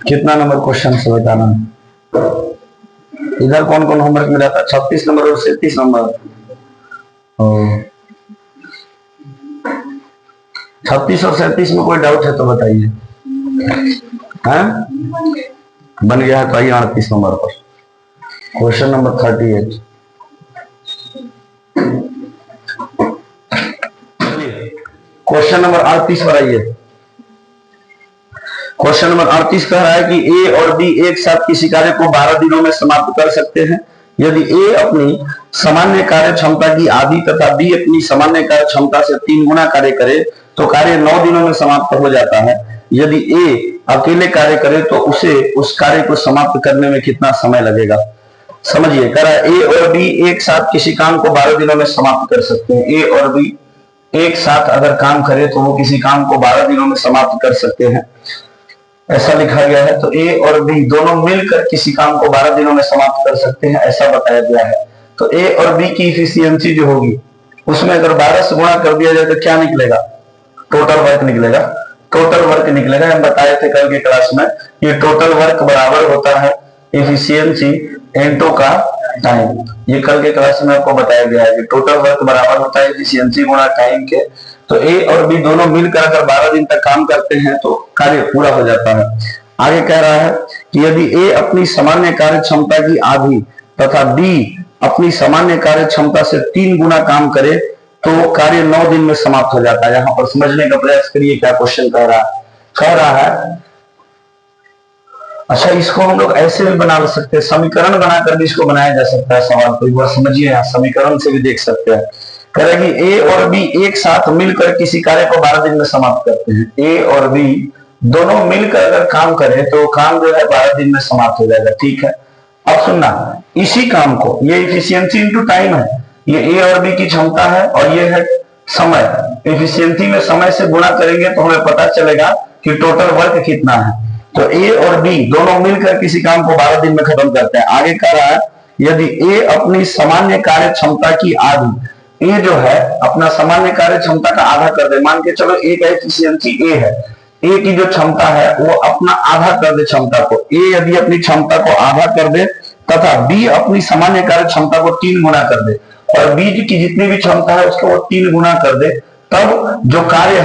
कितना number question से बताना। इधर कौन कौन होमवर्क मिला था? 36 नंबर और 37 नंबर। 36 और 37 में कोई डाउट है तो बताइए। बन गया है तो आइए 38 नंबर पर, क्वेश्चन नंबर 38। क्वेश्चन नंबर 38 पर आइए। क्वेश्चन नंबर 38 कह रहा है कि ए और बी एक साथ किसी कार्य को 12 दिनों में समाप्त कर सकते हैं। यदि ए अपनी सामान्य कार्य क्षमता की आधी तथा बी अपनी सामान्य कार्य क्षमता से 3 गुना कार्य करे तो कार्य 9 दिनों में समाप्त हो जाता है। यदि ए अकेले कार्य करे तो उसे उस कार्य को समाप्त करने में कितना समय लगेगा? समझिए, कह रहा है ए और बी एक साथ किसी काम को 12 दिनों में समाप्त कर सकते हैं। ए और बी एक साथ अगर काम करे तो वो किसी काम को 12 दिनों में समाप्त कर सकते हैं, ऐसा लिखा गया है। तो ए और बी दोनों मिलकर किसी काम को 12 दिनों में समाप्त कर सकते हैं, ऐसा बताया गया है। तो ए और बी की इफिशियंसी जो होगी उसमें अगर 12 से गुणा कर दिया जाए तो क्या निकलेगा? टोटल वर्क निकलेगा। टोटल वर्क निकलेगा, हम बताए थे कल के क्लास में, ये टोटल वर्क बराबर होता है इफिशियंसी इनटू का टाइम। ये कल के क्लास में आपको बताया गया है कि टोटल वर्क बराबर होता है इफिशियंसी गुणा टाइम के। तो ए और बी दोनों मिलकर अगर 12 दिन तक काम करते हैं तो कार्य पूरा हो जाता है। आगे कह रहा है कि यदि ए अपनी सामान्य कार्य क्षमता की आधी तथा बी अपनी सामान्य कार्य क्षमता से 3 गुना काम करे तो कार्य 9 दिन में समाप्त हो जाता है। यहां पर समझने का प्रयास करिए क्या क्वेश्चन कह रहा है। कह रहा है, अच्छा इसको हम लोग ऐसे भी बना सकते हैं, समीकरण बनाकर भी इसको बनाया जा सकता है सवाल को। एक बार समझिए, यहाँ समीकरण से भी देख सकते हैं। कह रहा है कि ए और बी एक साथ मिलकर किसी कार्य को 12 दिन में समाप्त करते हैं। ए और बी दोनों मिलकर अगर काम करें तो काम जो है 12 दिन में समाप्त हो जाएगा। ठीक है, अब सुनना, इसी काम को, ये इफिशियंसी इनटू टाइम है, ये ए और बी की क्षमता है और ये है समय। इफिशियंसी में समय से गुणा करेंगे तो हमें पता चलेगा कि टोटल वर्क कितना है। तो ए और बी दोनों मिलकर किसी काम को 12 दिन में खत्म करते हैं। आगे कह रहा है यदि ए अपनी सामान्य कार्य क्षमता की आधी, ए जो है अपना सामान्य कार्य क्षमता का आधा कर दे, मान के चलो ए का एफिशिएंसी ए है, ए की जो क्षमता है वो अपना आधा कर दे क्षमता को। ए यदि अपनी क्षमता को आधा कर दे तथा बी अपनी सामान्य कार्य क्षमता को 3 गुना कर दे और बी की जितनी भी क्षमता है उसको वो 3 गुना कर दे, तब जो कार्य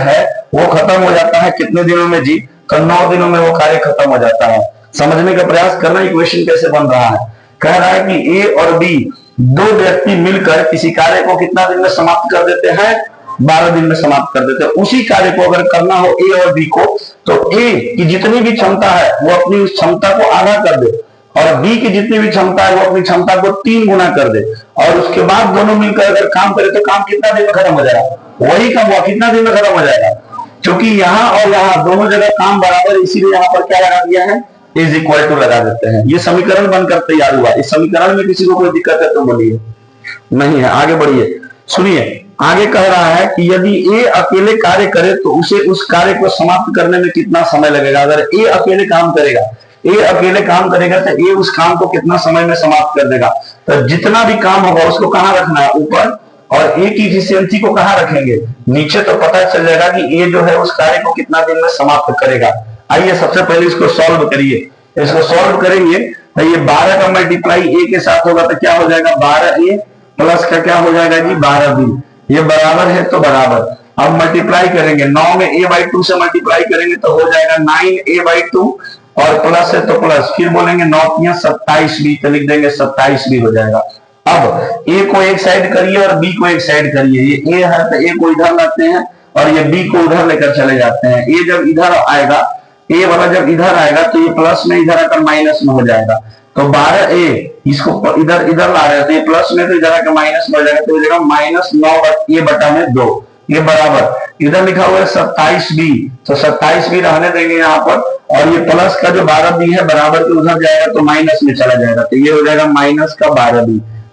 है वो खत्म हो जाता है कितने दिनों में जी? तो 9 दिनों में वो कार्य खत्म हो जाता है। समझने का प्रयास करना इक्वेशन कैसे बन रहा है। कह रहा है कि ए और बी दो व्यक्ति मिलकर किसी कार्य को कितना दिन में समाप्त कर देते हैं? 12 दिन में समाप्त कर देते हैं। उसी कार्य को अगर करना हो ए और बी को तो ए की जितनी भी क्षमता है वो अपनी उस क्षमता को आधा कर दे और बी की जितनी भी क्षमता है वो अपनी क्षमता को 3 गुना कर दे और उसके बाद दोनों मिलकर अगर काम करे तो काम कितना दिन में खत्म हो जाएगा? वही काम हुआ, कितना दिन में खत्म हो जाएगा? क्योंकि यहाँ और यहाँ दोनों जगह काम बराबर, इसीलिए यहाँ पर क्या लगा दिया है? इज इक्वल टू लगा देते हैं। ये समीकरण बनकर तैयार हुआ। इस समीकरण में किसी को कोई दिक्कत है तो बोलिए, नहीं है। आगे बढ़िए, सुनिए। आगे कह रहा है कि यदि ए अकेले कार्य करे तो उसे उस कार्य को समाप्त करने में कितना समय लगेगा? अगर ए अकेले काम करेगा, तो ए उस काम को कितना समय में समाप्त कर देगा? तो जितना भी काम होगा उसको कहाँ रखना है? ऊपर। और ए की इफिशियंसी को कहाँ रखेंगे? नीचे। तो पता चल जाएगा कि ए जो है उस कार्य को कितना दिन में समाप्त करेगा। आइए सबसे पहले इसको सॉल्व करिए। इसको सॉल्व करेंगे तो ये 12 का मल्टीप्लाई ए के साथ होगा तो क्या हो जाएगा? 12a प्लस का क्या हो जाएगा जी? 12b। ये बराबर है तो बराबर। अब मल्टीप्लाई करेंगे, 9 में a/2 से मल्टीप्लाई करेंगे तो हो जाएगा 9a/2 और प्लस है तो प्लस, फिर बोलेंगे 9 × 27b तो लिख देंगे 27b हो जाएगा। अब ए को एक साइड करिए और बी को एक साइड करिए। ये ए है तो ए को इधर लाते हैं और ये बी को उधर लेकर चले जाते हैं। ए जब इधर आएगा, ए वाला जब इधर आएगा तो ये प्लस में इधर आकर माइनस में हो जाएगा। तो 12a इसको इधर ला रहे थे प्लस में, तो इधर आकर माइनस में हो जाएगा। तो हो जाएगा -9a/2। ये बराबर इधर लिखा हुआ है 27b, तो 27b रहने देंगे यहाँ पर और ये प्लस का जो 12b है बराबर के उधर जाएगा तो माइनस में चला जाएगा। तो ये हो जाएगा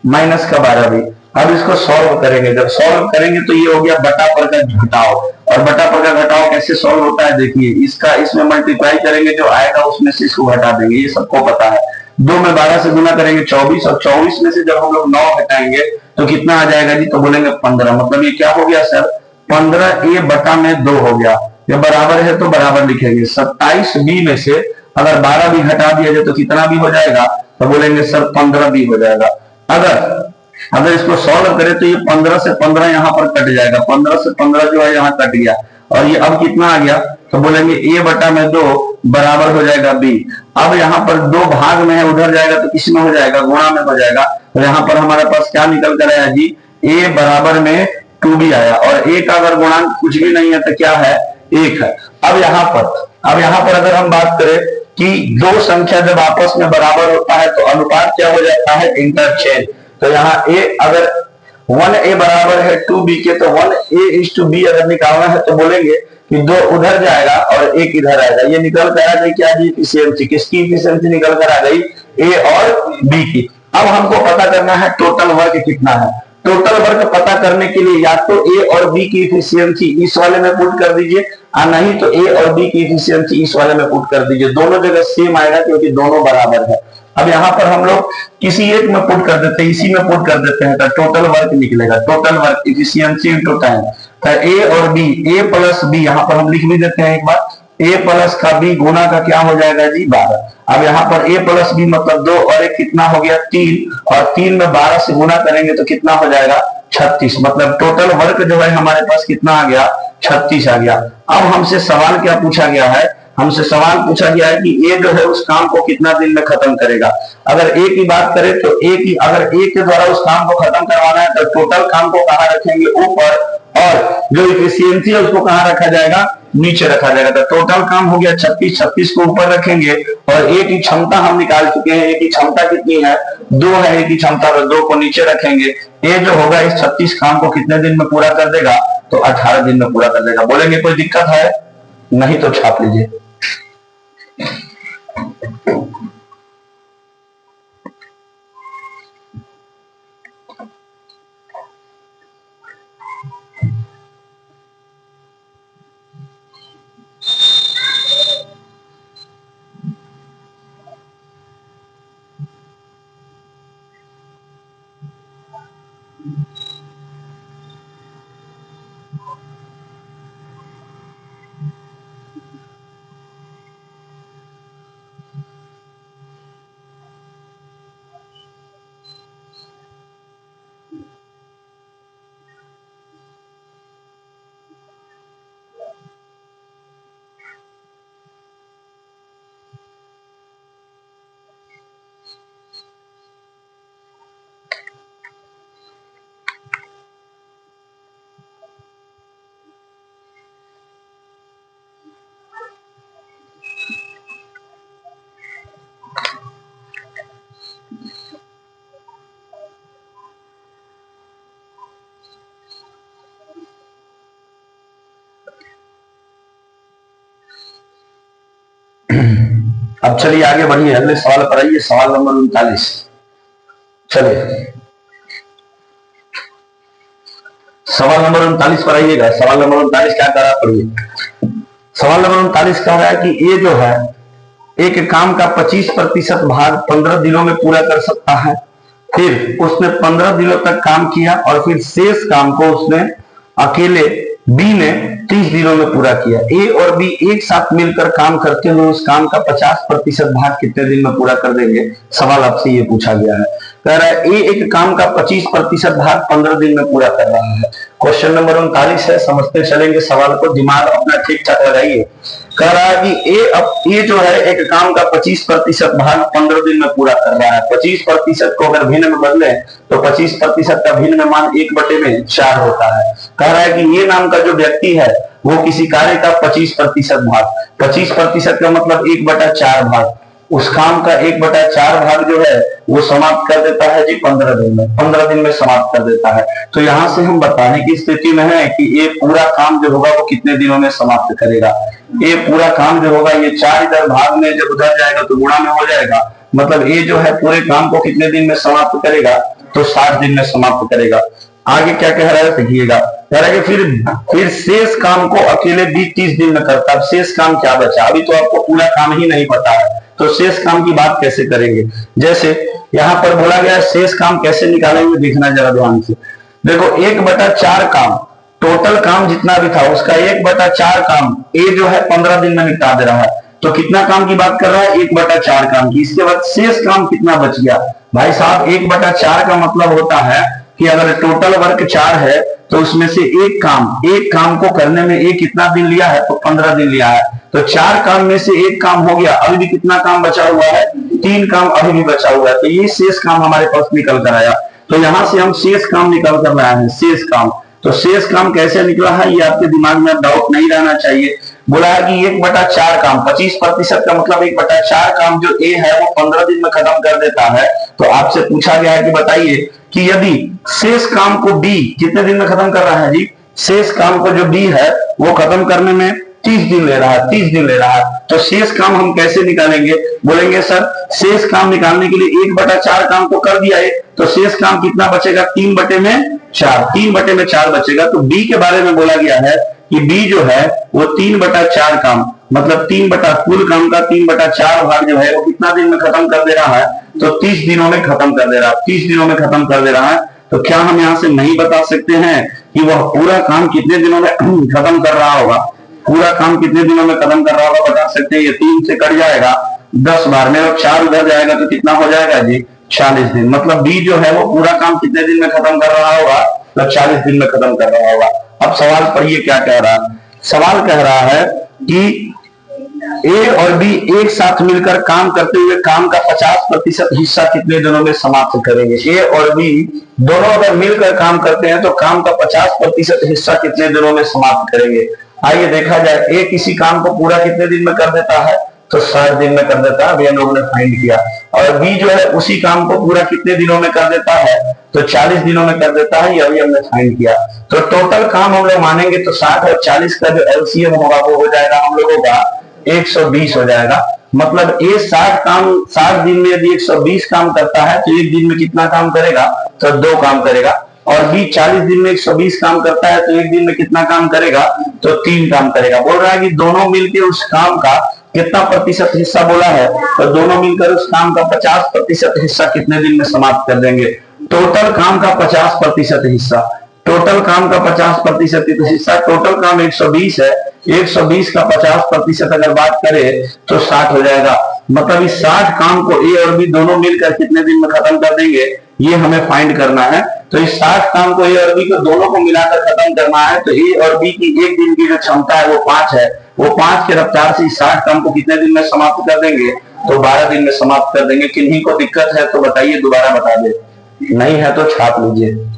-12b। अब इसको सॉल्व करेंगे। जब सॉल्व करेंगे तो ये हो गया बटा पर का घटाव। और बटा पर का घटाव कैसे सॉल्व होता है देखिए, इसका इसमें मल्टीप्लाई करेंगे, जो आएगा उसमें से इसको घटा देंगे, ये सबको पता है। 2 में 12 से गुना करेंगे 24 और 24 में से जब हम लोग 9 घटाएंगे तो कितना आ जाएगा जी? तो बोलेंगे 15। मतलब ये क्या हो गया सर? 15a/2 हो गया। ये बराबर है तो बराबर लिखेंगे। 27b में से अगर 12 भी घटा दिया जाए तो कितना भी हो जाएगा, तो बोलेंगे सर 15 भी हो जाएगा। अगर इसको सॉल्व करें तो ये 15 से 15 यहाँ पर कट जाएगा, 15 से 15 जो है यहाँ कट गया, और ये अब कितना आ गया, तो बोलेंगे a बटा में 2 बराबर हो जाएगा b। अब यहाँ पर 2 भाग में है, उधर जाएगा तो किस में हो जाएगा, गुणा में हो जाएगा। तो यहाँ पर हमारे पास क्या निकल कर आया जी, a बराबर में 2b आया, और a का अगर गुणांक कुछ भी नहीं है तो क्या है, 1 है। अब यहाँ पर अगर हम बात करें कि दो संख्या जब आपस में बराबर होता है तो अनुपात क्या हो जाता है, इंटरचेंज। तो यहाँ a अगर 1a बराबर है 2b के, तो 1a/b अगर निकालना है तो बोलेंगे कि 2 उधर जाएगा और 1 इधर आएगा। ये निकल कर आ गई क्या जी, इफिशियंसी। किसकी इफिशियंसी निकल कर आ गई, a और b की। अब हमको पता करना है टोटल वर्क कितना है। टोटल वर्क पता करने के लिए या तो a और b की इफिशियंसी इस वाले में पुट कर दीजिए, और नहीं तो a और b की इफिशियंसी इस वाले में पुट कर दीजिए। दोनों जगह सेम आएगा क्योंकि दोनों बराबर है। अब यहाँ पर हम लोग किसी एक में पुट कर देते हैं, इसी में पुट कर देते हैं, तो टोटल वर्क निकलेगा। Total work efficiency into time, तो a और b, a प्लस b यहाँ पर हम लिख भी देते हैं एक बार, a प्लस का b गुना का क्या हो जाएगा जी, 12। अब यहाँ पर a प्लस b मतलब 2 और 1 कितना हो गया, 3, और 3 में 12 से गुना करेंगे तो कितना हो जाएगा, 36। मतलब टोटल वर्क जो है हमारे पास कितना आ गया, 36 आ गया। अब हमसे सवाल क्या पूछा गया है, हमसे सवाल पूछा गया है कि ए जो है उस काम को कितना दिन में खत्म करेगा। अगर ए की बात करें तो अगर ए के द्वारा उस काम को खत्म करवाना है तो टोटल काम को कहाँ रखेंगे, ऊपर, और जो इफिशियंसी है उसको कहाँ रखा जाएगा, नीचे रखा जाएगा। तो टोटल काम हो गया 36, 36 को ऊपर रखेंगे, और ए की क्षमता हम निकाल चुके हैं, ए की क्षमता कितनी है, 2 है ए की क्षमता, तो 2 को नीचे रखेंगे। ए जो होगा इस 36 काम को कितने दिन में पूरा कर देगा, तो 18 दिन में पूरा कर देगा। बोलेंगे कोई दिक्कत है, नहीं तो छाप लीजिए। अब चलिए आगे बढ़िए, अगले सवाल पर आइए, सवाल नंबर 39। चलिए सवाल नंबर 39 पर आइएगा। सवाल नंबर 39 क्या कह रहा है, पढ़िए। सवाल नंबर 39 कह रहा है कि ये जो है एक काम का 25% भाग 15 दिनों में पूरा कर सकता है। फिर उसने 15 दिनों तक काम किया और फिर शेष काम को उसने अकेले बी ने 30 दिनों में पूरा किया। ए और बी एक साथ मिलकर काम करते हुए उस काम का 50% भाग कितने दिन में पूरा कर देंगे। सवाल आपसे ये पूछा गया है। कह रहा है ए एक काम का 25% भाग 15 दिन में पूरा कर रहा है। क्वेश्चन नंबर 39 है, समझते चलेंगे सवाल को, दिमाग अपना ठीक ठाक लगाइए। कह रहा है कि ए जो है एक काम का 25% भाग 15 दिन में पूरा कर रहा है। 25% को अगर भिन्न में बदले तो 25% का भिन्न में मान 1/4 होता है। कह रहा है कि ये नाम का जो व्यक्ति है वो किसी कार्य का 25% भाग, 25% का मतलब 1/4 भाग, उस काम का 1/4 भाग जो है वो समाप्त कर देता है जी 15 दिन में। 15 दिन में समाप्त कर देता है। तो यहां से हम बताने की स्थिति में है कि ये पूरा काम जो होगा वो कितने दिनों में समाप्त करेगा। ये पूरा काम जो होगा ये 4 इधर भाग में जब उधर जाएगा तो गुणा में हो जाएगा। मतलब ये जो है पूरे काम को कितने दिन में समाप्त करेगा, तो 60 दिन में समाप्त करेगा। आगे क्या कह रहा है देखिएगा, कह रहा है कि फिर शेष काम को अकेले भी 30 दिन में करता है। शेष काम क्या बचा, अभी तो आपको पूरा काम ही नहीं पता है, तो शेष काम की बात कैसे करेंगे। जैसे यहां पर बोला गया शेष काम कैसे निकालेंगे, देखना जरा ध्यान से। देखो 1/4 काम टोटल काम जितना भी था उसका 1/4 काम ए जो है 15 दिन में निपटा दे रहा है। तो कितना काम की बात कर रहा है? 1/4 काम की। इसके बाद शेष काम कितना बच गया? भाई साहब 1/4 का मतलब होता है कि अगर टोटल वर्क 4 है तो उसमें से एक काम को करने में ए कितना दिन लिया है? तो 15 दिन लिया है। तो 4 काम में से एक काम हो गया, अभी भी कितना काम बचा हुआ है? 3 काम अभी भी बचा हुआ है। तो ये शेष काम हमारे पास निकल कर आया। तो यहां से हम शेष काम निकल कर लाए हैं, शेष काम। तो शेष काम कैसे निकला है ये आपके दिमाग में डाउट नहीं रहना चाहिए। बोला है कि 1/4 काम 25% का मतलब 1/4 काम जो ए है वो 15 दिन में खत्म कर देता है। तो आपसे पूछा गया है कि बताइए कि यदि शेष काम को बी कितने दिन में खत्म कर रहा है जी? शेष काम को जो बी है वो खत्म करने में 30 दिन ले रहा है, 30 दिन ले रहा है। तो शेष काम हम कैसे निकालेंगे? बोलेंगे सर शेष काम निकालने के लिए 1/4 काम तो कर दिया है, तो शेष काम कितना बचेगा? 3/4, 3/4 बचेगा। तो बी के बारे में बोला गया है कि बी जो है वो 3/4 काम मतलब कुल काम का 3/4 भाग जो है वो कितना दिन में खत्म कर दे रहा है? तो 30 दिनों में खत्म कर दे रहा है, 30 दिनों में खत्म कर दे रहा है। तो क्या हम यहां से नहीं बता सकते हैं कि वह पूरा काम कितने दिनों में खत्म कर रहा होगा? पूरा काम कितने दिनों में खत्म कर रहा होगा बता सकते हैं? ये 3 से कट जाएगा 10 बार में और 4 उधर जाएगा तो कितना हो जाएगा जी? 40 दिन। मतलब बी जो है वो पूरा काम कितने दिन में खत्म कर रहा होगा? तो 40 दिन में खत्म कर रहा होगा। अब सवाल पढ़िए क्या कह रहा है। सवाल कह रहा है कि ए और बी एक साथ मिलकर काम करते हुए काम का 50% हिस्सा कितने दिनों में समाप्त करेंगे? ए और बी दोनों अगर मिलकर काम करते हैं तो काम का 50% हिस्सा कितने दिनों में समाप्त करेंगे? आइए देखा जाए। ए किसी काम को पूरा कितने दिन में कर देता है? तो 60 दिन में कर देता है, अभी हम लोगों ने फाइंड किया। और बी जो है उसी काम को पूरा कितने दिनों में कर देता है? तो 40 दिनों में कर देता है, ये अभी हमने फाइंड किया। तो टोटल काम हम लोग मानेंगे तो 60 और 40 का जो एलसीएम होगा वो हो जाएगा हम लोगों का 120 हो जाएगा। मतलब ए 60 दिन में यदि 120 काम करता है तो एक दिन में कितना काम करेगा? तो 2 काम करेगा। और बी 40 दिन में 120 काम करता है तो एक दिन में कितना काम करेगा? तो 3 काम करेगा। बोल रहा है कि दोनों मिलकर उस काम का कितना प्रतिशत हिस्सा बोला है? तो दोनों मिलकर उस काम का 50% हिस्सा कितने दिन में समाप्त कर देंगे? टोटल काम का 50% हिस्सा, टोटल काम का 50% हिस्सा, टोटल काम 120 है, 120 का 50% अगर बात करें तो 60 हो जाएगा। मतलब इस 60 काम को ए और बी दोनों मिलकर कितने दिन में खत्म कर देंगे ये हमें फाइंड करना है। तो इस 60 काम को ए और बी को दोनों को मिलाकर खत्म करना है। तो ए और बी की एक दिन की जो क्षमता है वो 5 है, वो 5 के रफ्तार से 60 काम को कितने दिन में समाप्त कर देंगे? तो 12 दिन में समाप्त कर देंगे। किन्हीं को दिक्कत है तो बताइए, दोबारा बता दे, नहीं है तो छाप लीजिए।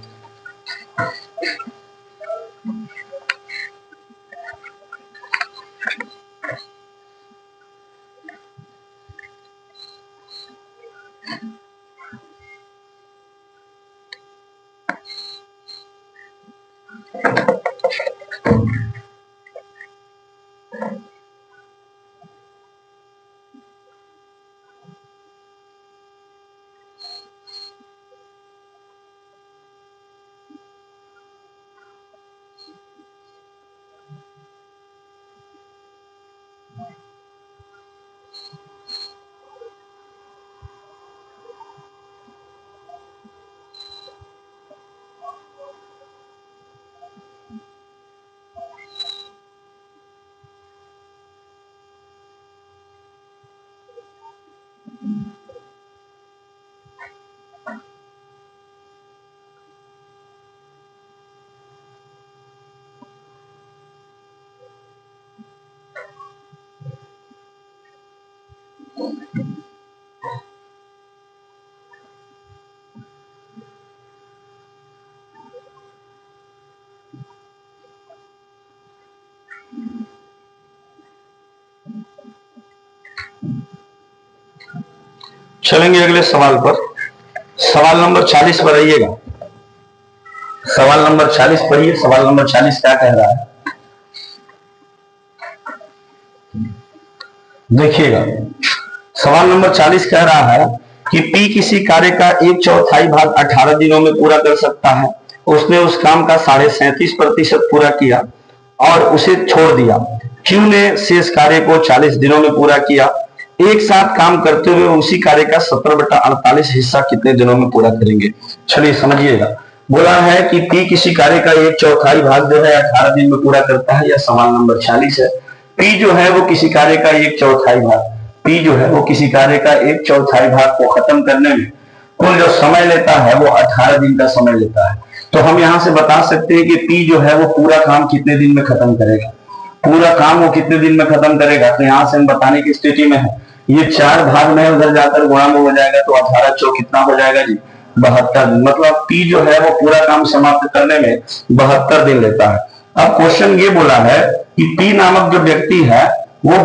चलेंगे अगले सवाल पर। सवाल नंबर 40 पर आइएगा। सवाल नंबर 40 पढ़िए। सवाल नंबर 40 क्या कह रहा है देखिएगा। सवाल नंबर 40 कह रहा है कि पी किसी कार्य का 1/4 भाग 18 दिनों में पूरा कर सकता है। उसने उस काम का 37.5% पूरा किया और उसे छोड़ दिया। क्यू ने शेष कार्य को 40 दिनों में पूरा किया। एक साथ काम करते हुए उसी कार्य का 17/48 हिस्सा कितने दिनों में पूरा करेंगे? चलिए समझिएगा। बोला है कि पी किसी कार्य का एक चौथाई भाग जो है 18 दिन में पूरा करता है, या सवाल नंबर 46 है। पी जो है वो किसी कार्य का एक चौथाई भाग, पी जो है वो किसी कार्य का एक चौथाई भाग को खत्म करने में कुल जो समय लेता है वो 18 दिन का समय लेता है। तो हम यहां से बता सकते हैं कि पी जो है वो पूरा काम कितने दिन में खत्म करेगा, पूरा काम वो कितने दिन में खत्म करेगा। तो यहां से हम बताने की स्थिति में है, ये 4 भाग में उधर जाकर गुणा में हो जाएगा, तो 18 चौक कितना हो जाएगा जी, 72 दिन। मतलब पी जो है वो पूरा काम समाप्त करने में 72 दिन लेता है। अब क्वेश्चन ये बोला है कि पी नामक जो व्यक्ति है वो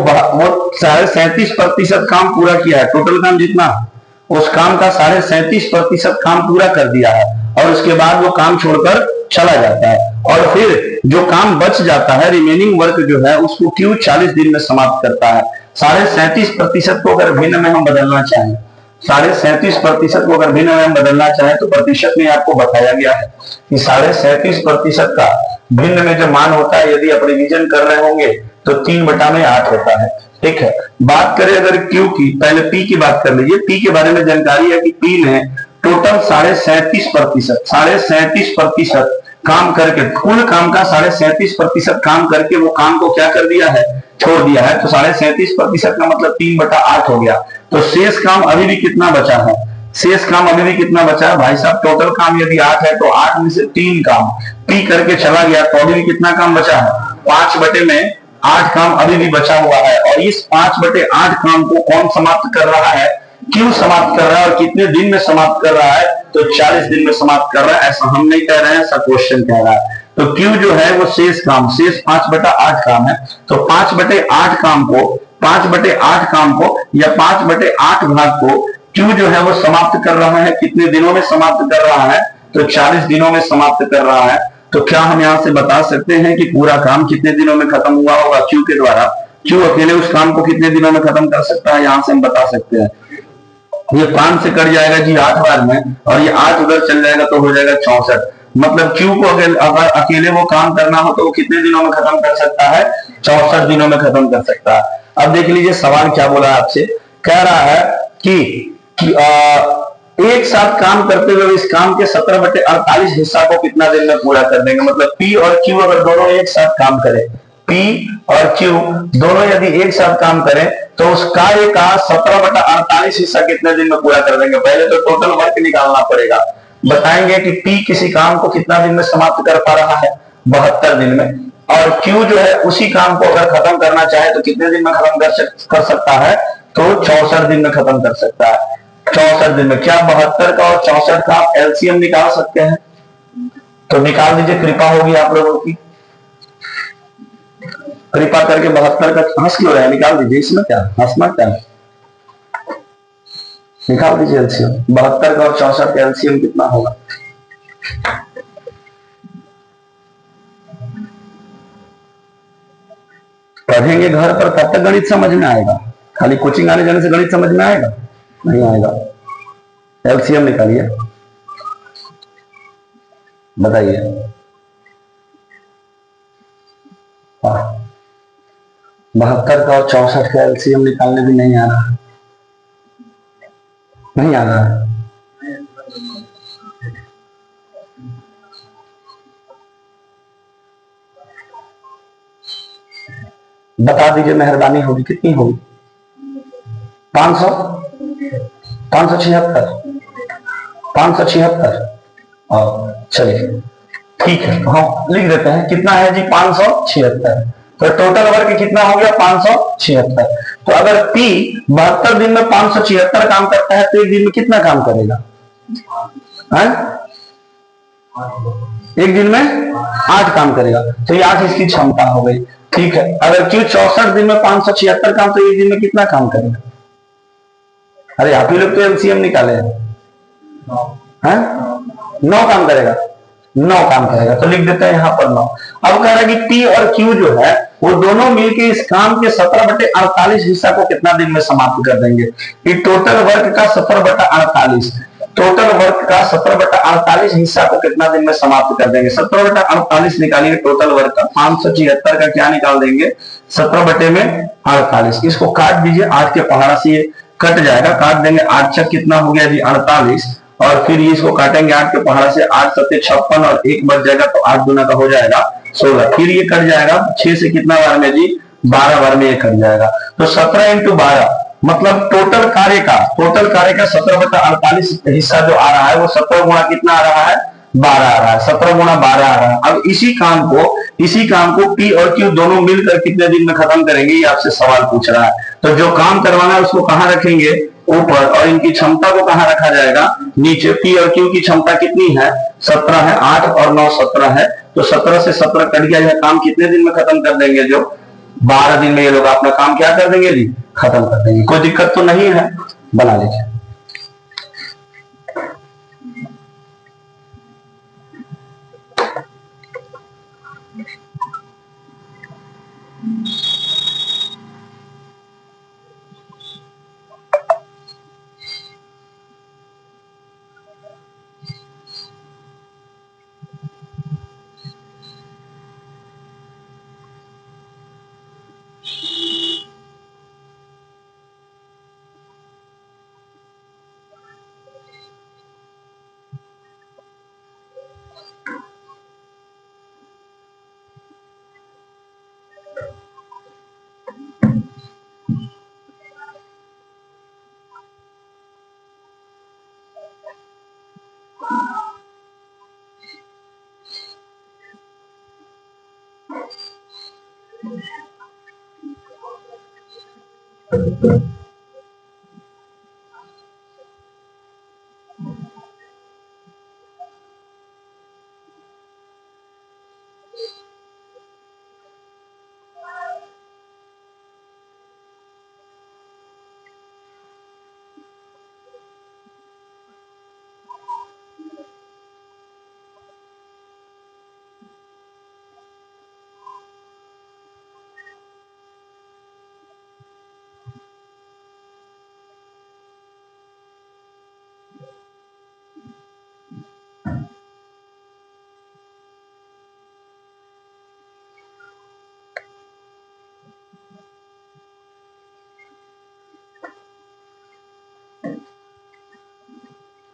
37.5% काम पूरा किया है, टोटल काम जितना उस काम का 37.5% काम पूरा कर दिया है, और उसके बाद वो काम छोड़कर चला जाता है, और फिर जो काम बच जाता है रिमेनिंग वर्क जो है उसको क्यू 40 दिन में समाप्त करता है। 37.5% को अगर भिन्न में हम बदलना चाहें, 37.5% को अगर भिन्न में हम बदलना चाहें तो प्रतिशत में आपको बताया गया है कि 37.5% का भिन्न में जो मान होता है, यदि आप रिवीजन कर रहे होंगे तो 3/8 होता है। ठीक है, बात करें अगर क्यू की, पहले पी की बात कर लीजिए। पी के बारे में जानकारी है कि पी ने टोटल 37.5% काम करके, कुल काम का 37.5% काम करके वो काम को क्या कर दिया है, छोड़ दिया है। तो 37.5% का मतलब 3/8 हो गया। तो शेष काम अभी भी कितना बचा है, शेष काम अभी भी कितना बचा है भाई साहब, टोटल काम यदि 8 है तो 8 में से 3 काम पी करके चला गया, तो अभी भी कितना काम बचा है, 5/8 काम अभी भी बचा हुआ है। और इस 5/8 काम को कौन समाप्त कर रहा है, क्यों समाप्त कर रहा है, और कितने दिन में समाप्त कर रहा है, तो 40 दिन में समाप्त कर रहा है। ऐसा हम नहीं कह रहे हैं, ऐसा क्वेश्चन कह रहा है। तो क्यू जो है वो शेष काम, शेष 5/8 काम है। तो 5/8 काम को, 5/8 काम को या 5/8 भाग को क्यू जो है वो समाप्त कर रहा है, कितने दिनों में समाप्त कर रहा है, तो 40 दिनों में समाप्त कर रहा है। तो क्या हम यहां से बता सकते हैं कि पूरा काम कितने दिनों में खत्म हुआ होगा क्यू के द्वारा, क्यू अकेले उस काम को कितने दिनों में खत्म कर सकता है, यहां से हम बता सकते हैं। ये 5 से कट जाएगा जी 8 बार में, और ये 8 उधर चल जाएगा तो हो जाएगा 64। मतलब क्यू को अगर अकेले वो काम करना हो तो वो कितने दिनों में खत्म कर सकता है, 64 दिनों में खत्म कर सकता है। अब देख लीजिए सवाल क्या बोला आपसे, कह रहा है कि एक साथ काम करते हुए इस काम के 17/48 हिस्सा को कितना दिन में पूरा कर देंगे। मतलब पी और क्यू अगर दोनों एक साथ काम करें, पी और क्यू दोनों यदि एक साथ काम करें तो उस कार्य का 17/48 हिस्सा कितने दिन में पूरा कर देंगे। पहले तो टोटल वर्क निकालना पड़ेगा, बताएंगे कि पी किसी काम को कितना दिन में समाप्त कर पा रहा है, 72 दिन में, और क्यू जो है उसी काम को अगर खत्म करना चाहे तो कितने दिन में खत्म कर सकता है, तो 64 दिन में खत्म कर सकता है। 64 दिन में। क्या 72 का और 64 का आप एलसीएम निकाल सकते हैं, तो निकाल दीजिए, कृपा होगी आप लोगों की, कृपा करके 72 का, हंस क्यों रहे, निकाल दीजिए, इसमें क्या हंसना क्या है, निकाल दीजिए एलसीएम। 72 का और 64 का एलसीएम कितना होगा, पढ़ेंगे घर पर तब तक गणित समझ में आएगा, खाली कोचिंग आने जाने से गणित समझ में आएगा नहीं आएगा। एलसीएम निकालिए, बताइए। 72 का और 64 का एलसीएम निकालने भी नहीं आ रहा, नहीं आ रहा है। बता दीजिए, मेहरबानी होगी, कितनी होगी, 500, 576, 576। और चलिए ठीक है, तो हम लिख देते हैं कितना है जी, 576। तो टोटल वर्क कितना हो गया, 576। तो अगर P 72 दिन में 576 काम करता है तो एक दिन में कितना काम करेगा, है? एक दिन में 8 काम करेगा, तो ये 8 इसकी क्षमता हो गई। ठीक है, अगर Q 64 दिन में 576 काम, तो एक दिन में कितना काम करेगा, अरे आप ही लोग तो एलसीएम निकाले हैं, 9 काम करेगा, 9 काम करेगा, तो लिख देते हैं यहां पर 9। अब कह रहा है कि P और Q जो है वो दोनों मिलकर इस काम के 17/48 हिस्सा को कितना दिन में समाप्त कर देंगे। ये टोटल वर्क का 17/48, टोटल वर्क का 17/48 हिस्सा को कितना दिन में समाप्त कर देंगे। 17/48 निकालेंगे टोटल वर्क का, 576 का क्या निकाल देंगे, 17/48। इसको काट दीजिए, 8 के पहाड़ा से ये कट जाएगा, काट देंगे, 8 छक कितना हो गया जी 48, और फिर इसको काटेंगे 8 के पहाड़ा से, 8 सत्ते 56 और 1 बच जाएगा तो 8 गुना का हो जाएगा 16। फिर ये कट जाएगा 6 से कितना बार में जी, 12 बार में ये कट जाएगा। तो 17 इंटू 12 मतलब टोटल कार्य का 17/48 हिस्सा जो आ रहा है वो 17 गुणा कितना आ रहा है, 12 आ रहा है। 17 गुणा 12 आ रहा है। अब इसी काम को P और Q दोनों मिलकर कितने दिन में खत्म करेंगे, ये आपसे सवाल पूछ रहा है। तो जो काम करवाना है उसको कहां रखेंगे, ऊपर, और इनकी क्षमता को कहां रखा जाएगा, नीचे। P और Q की क्षमता कितनी है, 17 है, 8 और 9 17 है। तो 17 से 17 कट गया, यह काम कितने दिन में खत्म कर देंगे, जो 12 दिन में ये लोग अपना काम क्या कर देंगे जी, खत्म कर देंगे। कोई दिक्कत तो नहीं है, बना लीजिए।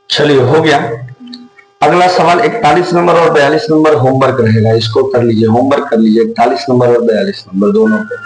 चलिए, हो गया। अगला सवाल 41 नंबर और 42 नंबर होमवर्क रहेगा, इसको कर लीजिए, होमवर्क कर लीजिए 41 नंबर और 42 नंबर दोनों को।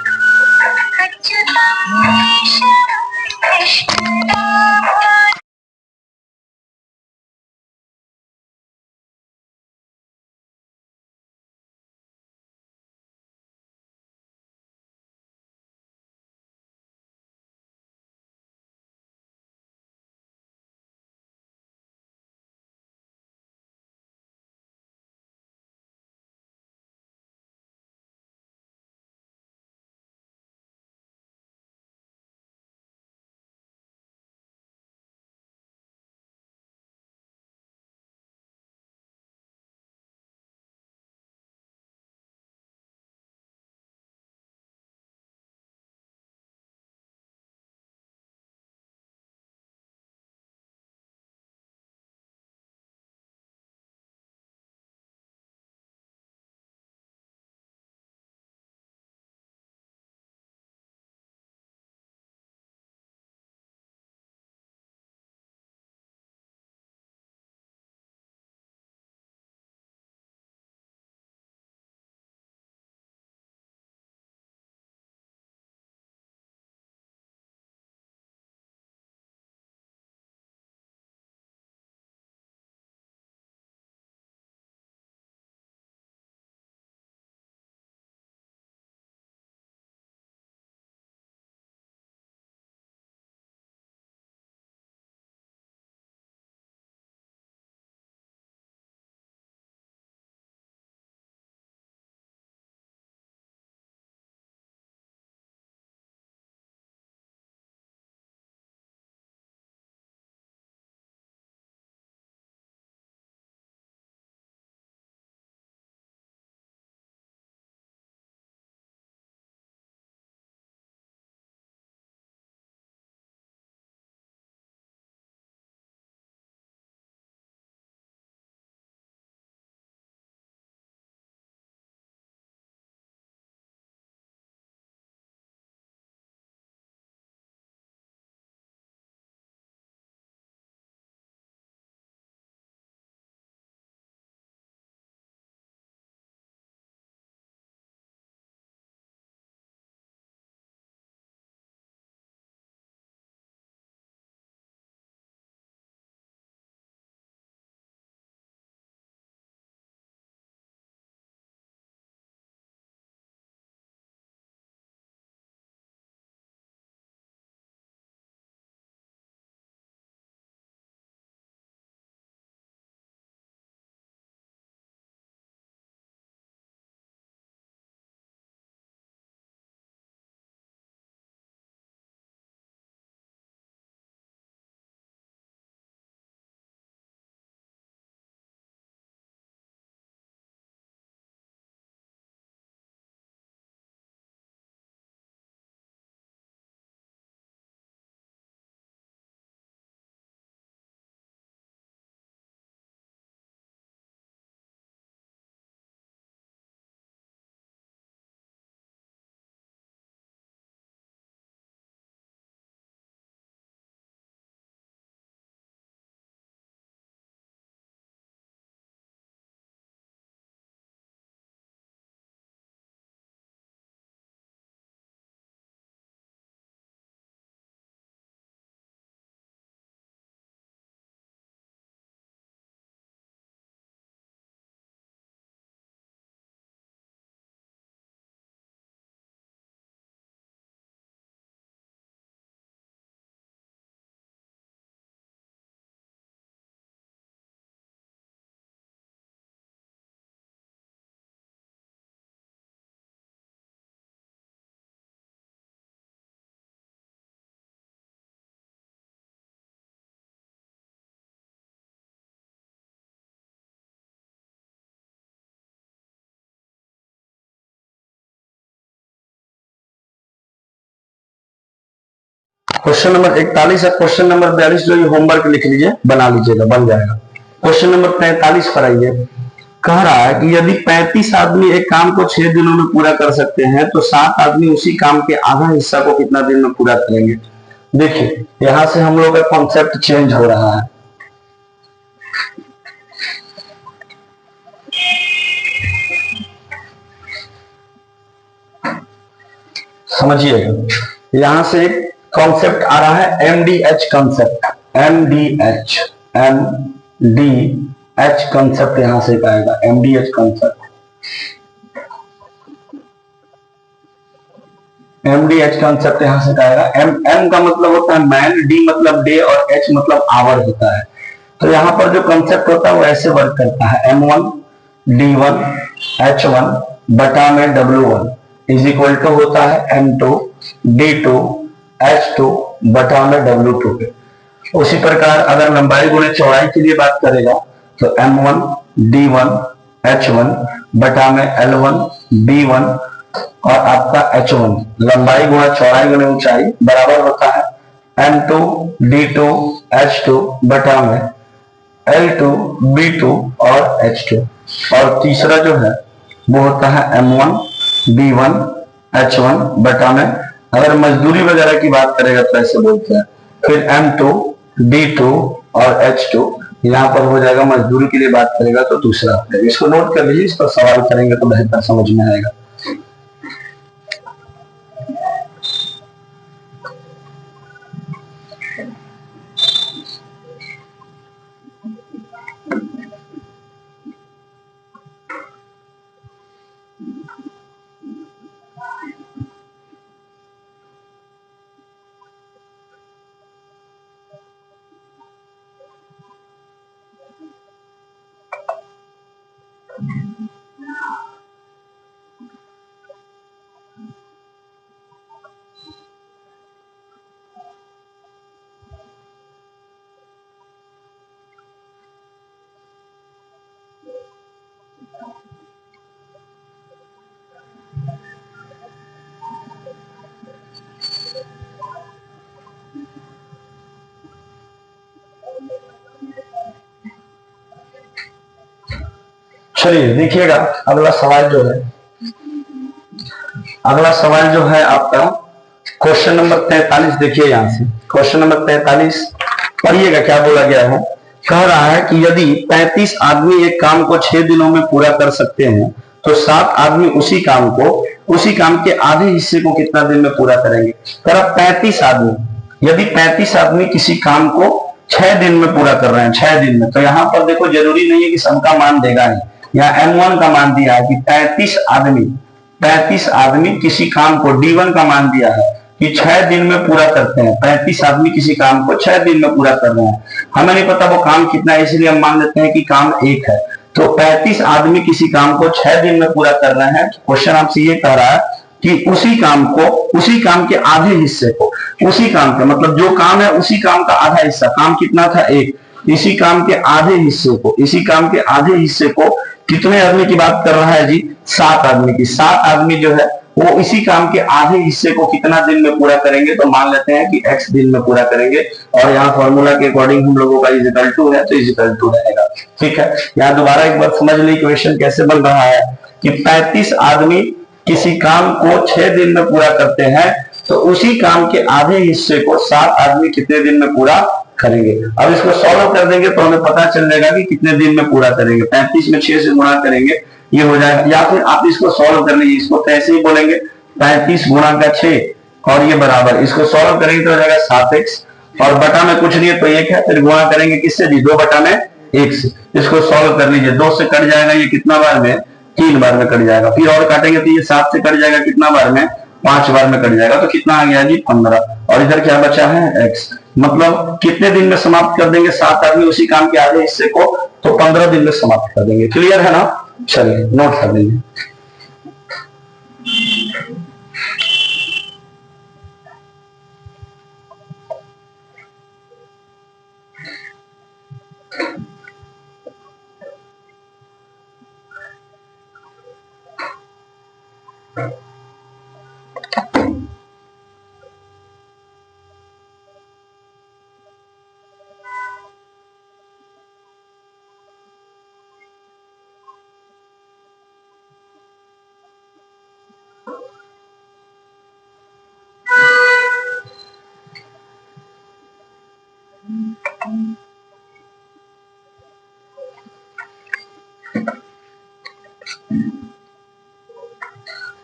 क्वेश्चन नंबर 41 है। क्वेश्चन नंबर 42 जो ये होमवर्क लिख लीजिए, बना लीजिएगा, बन जाएगा। क्वेश्चन नंबर 43 पर आइए। कह रहा है कि यदि 35 आदमी एक काम को 6 दिनों में पूरा कर सकते हैं तो 7 आदमी उसी काम के आधा हिस्सा को कितना दिन में पूरा करेंगे। देखिए यहां से हम लोग का कॉन्सेप्ट चेंज हो रहा है। समझिएगा, यहां से एक कॉन्सेप्ट आ रहा है एमडीएच कॉन्सेप्ट। एमडीएच कॉन्सेप्ट यहां से आएगा, एमडीएच कॉन्सेप्ट। एमडीएच कॉन्सेप्ट यहां से आएगा। एम का मतलब होता है मैन, डी मतलब डे और एच मतलब आवर होता है। तो यहां पर जो कॉन्सेप्ट होता है वो ऐसे वर्क करता है, M1 D1 H1 बटा में W1 इज इक्वल टू होता है M2 D2 H2 बटा में W2 पे। उसी प्रकार अगर लंबाई गुणे चौड़ाई के लिए बात करेगा तो M1 D1 H1 बटा में L1 B1 और आपका H1 लंबाई गुणा चौड़ाई गुणे ऊंचाई बराबर होता है M2 D2 H2 बटा में L2 B2 और H2। और तीसरा जो है वो होता है M1 B1 H1 बटा में, अगर मजदूरी वगैरह की बात करेगा तो ऐसे बोलते हैं, फिर M2 D2 और H2। यहां पर हो जाएगा मजदूरी के लिए बात करेगा तो दूसरा। इसको नोट कर लीजिए, इस पर सवाल करेंगे तो बेहतर समझ में आएगा। चलिए देखिएगा, अगला सवाल जो है, अगला सवाल जो है आपका क्वेश्चन नंबर 43। देखिए यहां से क्वेश्चन नंबर 43 पढ़िएगा क्या बोला गया है। कह रहा है कि यदि 35 आदमी एक काम को 6 दिनों में पूरा कर सकते हैं तो 7 आदमी उसी काम के आधे हिस्से को कितना दिन में पूरा करेंगे। कह 35 आदमी, यदि 35 आदमी किसी काम को 6 दिन में पूरा कर रहे हैं, 6 दिन में, तो यहां पर देखो जरूरी नहीं है कि सबका मान देगा ही। यहाँ M1 का मान दिया है कि 35 आदमी किसी काम को, D1 का मान दिया है कि 6 दिन में पूरा करते हैं। 35 आदमी किसी काम को 6 दिन में पूरा कर रहे हैं। हमें नहीं पता वो काम कितना है, इसलिए हम मान लेते हैं कि काम एक है। तो 35 आदमी किसी काम को 6 दिन में पूरा कर रहे हैं। क्वेश्चन आपसे ये कह रहा है कि उसी काम के आधे हिस्से को, उसी काम के मतलब जो काम है उसी काम का आधा हिस्सा, काम कितना था एक, इसी काम के आधे हिस्से को कितने आदमी की बात कर रहा है जी, 7 आदमी की। 7 आदमी जो है वो इसी काम के आधे हिस्से को कितना दिन में पूरा करेंगे, तो मान लेते हैं कि x दिन में पूरा करेंगे। और यहाँ फॉर्मूला के अकॉर्डिंग हम लोगों का इजिकल टू है तो इजिकल टू रहेगा। ठीक है, यहाँ दोबारा एक बार समझ ली क्वेश्चन कैसे बन रहा है कि 35 आदमी किसी काम को 6 दिन में पूरा करते हैं तो उसी काम के आधे हिस्से को 7 आदमी कितने दिन में पूरा करेंगे। अब इसको सॉल्व कर देंगे तो हमें पता चल जाएगा कि कितने दिन में पूरा करेंगे। 35 में 6 से गुणा करेंगे, ये हो जाएगा। या फिर आप इसको सॉल्व कर लीजिए, इसको तो ऐसे ही बोलेंगे 35 गुणा का 6 और ये बराबर, इसको सॉल्व करेंगे तो हो जाएगा 7x और बटा में कुछ नहीं है तो 1 है, फिर गुणा करेंगे किससे जी, 2 बटा में 1 से। इसको सॉल्व कर लीजिए, 2 से कट जाएगा ये कितना बार में, 3 बार में कट जाएगा। फिर और काटेंगे तो ये 7 से कट जाएगा कितना बार में, 5 बार में कट जाएगा। तो कितना आ गया जी 15। और इधर क्या बचा है x। मतलब कितने दिन में समाप्त कर देंगे 7 आदमी उसी काम के आधे हिस्से को, तो 15 दिन में समाप्त कर देंगे। क्लियर है ना, चलिए नोट कर लीजिए।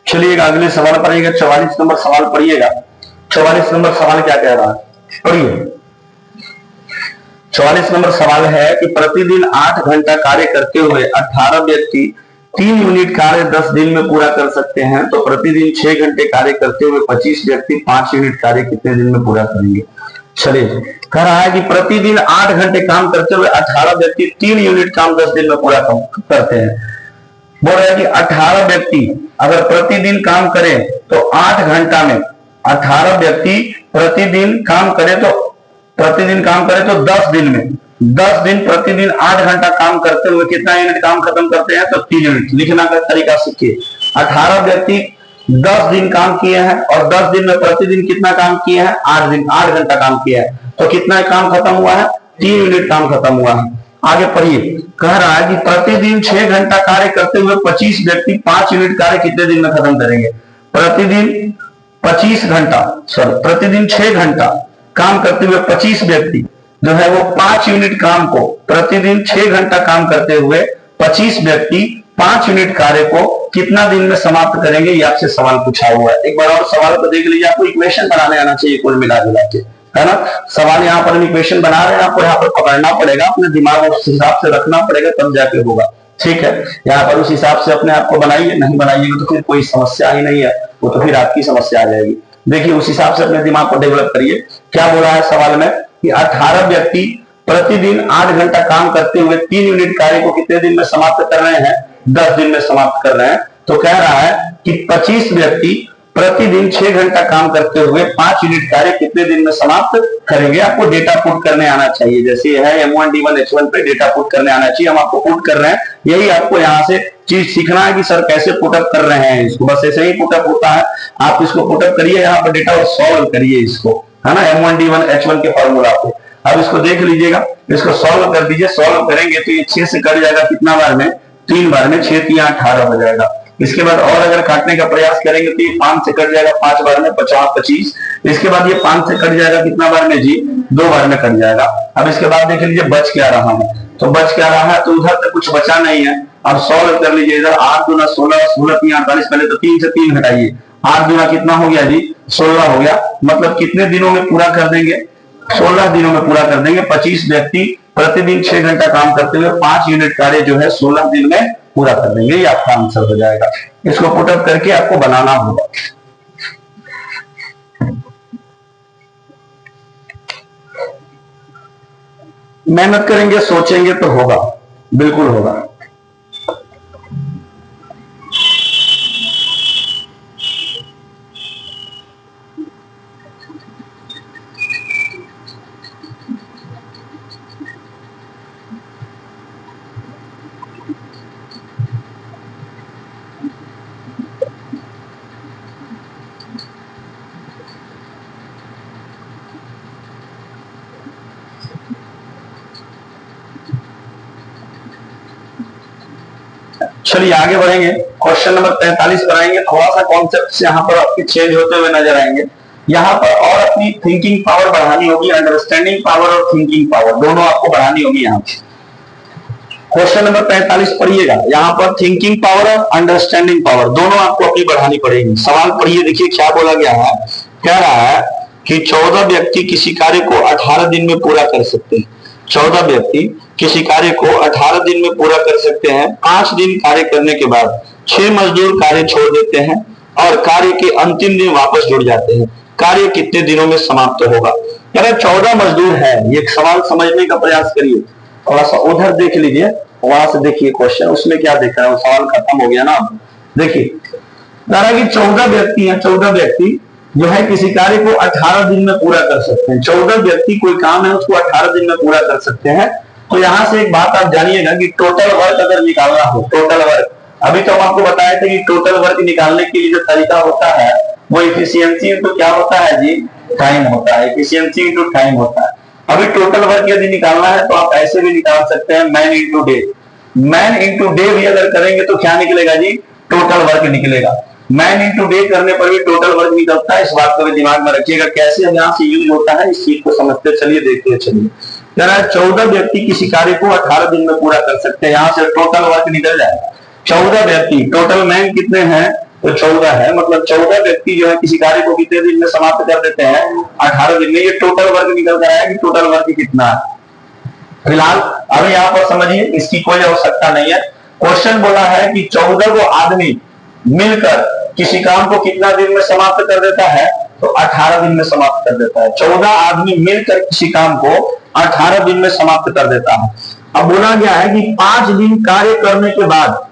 चलिए अगले सवाल पढ़िएगा, 44 नंबर सवाल पढ़िएगा। 44 नंबर सवाल क्या कह रहा है, पढ़िए। 44 नंबर सवाल है कि प्रतिदिन 8 घंटा कार्य करते हुए 18 व्यक्ति 3 यूनिट कार्य 10 दिन में पूरा कर सकते हैं, तो प्रतिदिन 6 घंटे कार्य करते हुए 25 व्यक्ति 5 यूनिट कार्य कितने दिन में पूरा करेंगे। चलिए कह रहा है कि प्रतिदिन 8 घंटे काम करते हुए 18 व्यक्ति 3 यूनिट काम 10 दिन में पूरा करते हैं। बोल रहा है कि 18 व्यक्ति अगर प्रतिदिन काम करें तो 8 घंटा में 18 व्यक्ति प्रतिदिन काम करें तो 10 दिन में 10 दिन प्रतिदिन 8 घंटा काम करते हुए कितना यूनिट काम खत्म करते हैं, तो 3 यूनिट। लिखना का तरीका सीखिए। 18 व्यक्ति 10 दिन काम किए हैं और 10 दिन में प्रतिदिन कितना काम किए हैं, 8 घंटा काम किया है, तो कितना काम खत्म हुआ है, 3 यूनिट काम खत्म हुआ है। आगे पढ़िए, कह रहा है कि प्रतिदिन 6 घंटा कार्य करते हुए 25 व्यक्ति 5 यूनिट कार्य कितने दिन में खत्म करेंगे। प्रतिदिन 6 घंटा काम करते हुए 25 व्यक्ति जो है वो 5 यूनिट काम को, प्रतिदिन 6 घंटा काम करते हुए 25 व्यक्ति 5 यूनिट कार्य को कितना दिन में समाप्त करेंगे, ये आपसे सवाल पूछा हुआ है। एक बार और सवाल को देख लीजिए। आपको इक्वेशन बनाने आना चाहिए कुल मिला जुला के, है ना। सवाल यहाँ पर इक्वेशन बना रहे हैं, आपको यहाँ पर पकड़ना पड़ेगा, अपने दिमाग उस हिसाब से रखना पड़ेगा, तब जाके होगा। ठीक है, यहाँ पर उस हिसाब से अपने आप को बनाइए, नहीं बनाइएगा तो फिर कोई समस्या ही नहीं है, वो तो फिर आपकी समस्या आ जाएगी। देखिए उस हिसाब से अपने दिमाग को डेवलप करिए। क्या बोला है सवाल में कि 18 व्यक्ति प्रतिदिन 8 घंटा काम करते हुए 3 यूनिट कार्य को कितने दिन में समाप्त कर रहे हैं, 10 दिन में समाप्त कर रहे हैं। तो कह रहा है कि 25 व्यक्ति प्रतिदिन 6 घंटा काम करते हुए 5 यूनिट कार्य कितने दिन में समाप्त करेंगे। आपको डेटा पुट करने आना चाहिए, जैसे है M1 D1 H1 पे डेटा पुट करने आना चाहिए। हम आपको पुट कर रहे हैं, यही आपको यहाँ से चीज सीखना है कि सर कैसे पुटअप कर रहे हैं इसको, बस ऐसे ही पुटअप होता है। आप इसको पुटअप करिए यहाँ पर डेटा और सॉल्व करिए इसको, है ना, M1 D1 H1 के फॉर्मूला पे। अब इसको देख लीजिएगा, इसको सॉल्व कर दीजिए। सॉल्व करेंगे तो ये 6 से कट जाएगा, कितना बार में, 3 बार में, 6 3 18 हो जाएगा। इसके बाद और अगर काटने का प्रयास करेंगे तो ये 5 से कट जाएगा, 5 बार में 25। इसके बाद ये 5 से कट जाएगा, कितना बार में जी, 2 बार में कट जाएगा। अब इसके बाद देख लीजिए बच क्या रहा है, तो बच क्या रहा है, तो उधर तक कुछ बचा नहीं है। अब सॉल्व कर लीजिए, इधर 8 दूना 16, 16 3 48, पहले तो 3 से 3 घटाइए, 8 दूना कितना हो गया जी, 16 हो गया। मतलब कितने दिनों में पूरा कर देंगे, 16 दिनों में पूरा कर देंगे। 25 व्यक्ति प्रतिदिन 6 घंटा काम करते हुए 5 यूनिट कार्य जो है 16 दिन में पूरा कर देंगे, ये आपका आंसर हो जाएगा। इसको पुटअप करके आपको बनाना होगा। मेहनत करेंगे, सोचेंगे तो होगा, बिल्कुल होगा। चलिए आगे बढ़ेंगे, क्वेश्चन नंबर 43 बनाएंगे। थोड़ा सा कॉन्सेप्ट यहाँ पर आपके चेंज होते हुए नजर आएंगे। यहाँ पर और अपनी थिंकिंग पावर बढ़ानी होगी, अंडरस्टैंडिंग पावर और थिंकिंग पावर दोनों आपको बढ़ानी होगी। यहाँ क्वेश्चन नंबर 45 पढ़िएगा, यहाँ पर थिंकिंग पावर और अंडरस्टैंडिंग पावर दोनों आपको अपनी बढ़ानी पड़ेगी। सवाल पढ़िए, देखिए क्या बोला गया है। कह रहा है कि 14 व्यक्ति किसी कार्य को 18 दिन में पूरा कर सकते हैं। 14 व्यक्ति किसी कार्य को 18 दिन में पूरा कर सकते हैं। 5 दिन कार्य करने के बाद 6 मजदूर कार्य छोड़ देते हैं और कार्य के अंतिम दिन वापस जुड़ जाते हैं। कार्य कितने दिनों में समाप्त होगा। अगर 14 मजदूर है, ये सवाल समझने का प्रयास करिए। थोड़ा सा उधर देख लीजिए, वहां से देखिए क्वेश्चन, उसमें क्या देख रहा है, सवाल खत्म हो गया ना। देखिए कि 14 व्यक्ति हैं, 14 व्यक्ति जो है किसी कार्य को 18 दिन में पूरा कर सकते हैं। 14 व्यक्ति कोई काम है उसको 18 दिन में पूरा कर सकते हैं। तो यहां से एक बात आप जानिएगा कि टोटल वर्क अगर निकालना हो, टोटल वर्क, अभी तो हम आपको बताए थे कि टोटल वर्क निकालने के लिए जो तरीका होता है वो इफिशियंसी तो क्या होता है जी, टाइम होता है। इफिशियंसी इंटू टाइम होता है। अभी टोटल वर्क यदि निकालना है तो आप ऐसे भी निकाल सकते हैं, man into day. Man into day भी अगर करेंगे तो क्या निकलेगा जी, टोटल वर्क निकलेगा। मैन इंटू डे करने पर भी टोटल वर्क निकलता है। इस बात को भी दिमाग में रखिएगा। कैसे अब यहाँ से यूज होता है इस चीज को समझते चलिए, देखते चलिए। कह रहा है 14 व्यक्ति किसी कार्य को 18 दिन में पूरा कर सकते हैं। यहाँ से टोटल वर्क निकल जाएगा। 14 व्यक्ति, टोटल मैन कितने हैं तो 14 है, मतलब 14 व्यक्ति जो है किसी कार्य को कितने दिन में समाप्त कर देते हैं 18 दिन में। ये टोटल वर्क निकल कर आया कि टोटल वर्क कितना है। फिलहाल अभी यहाँ पर समझिए, इसकी कोई आवश्यकता नहीं है। क्वेश्चन बोला है कि 14 को आदमी मिलकर किसी काम को कितना दिन में समाप्त कर देता है तो 18 दिन में समाप्त कर देता है। 14 आदमी मिलकर किसी काम को 18 दिन में समाप्त कर देता है। अब बोला गया है कि 5 दिन कार्य करने के बाद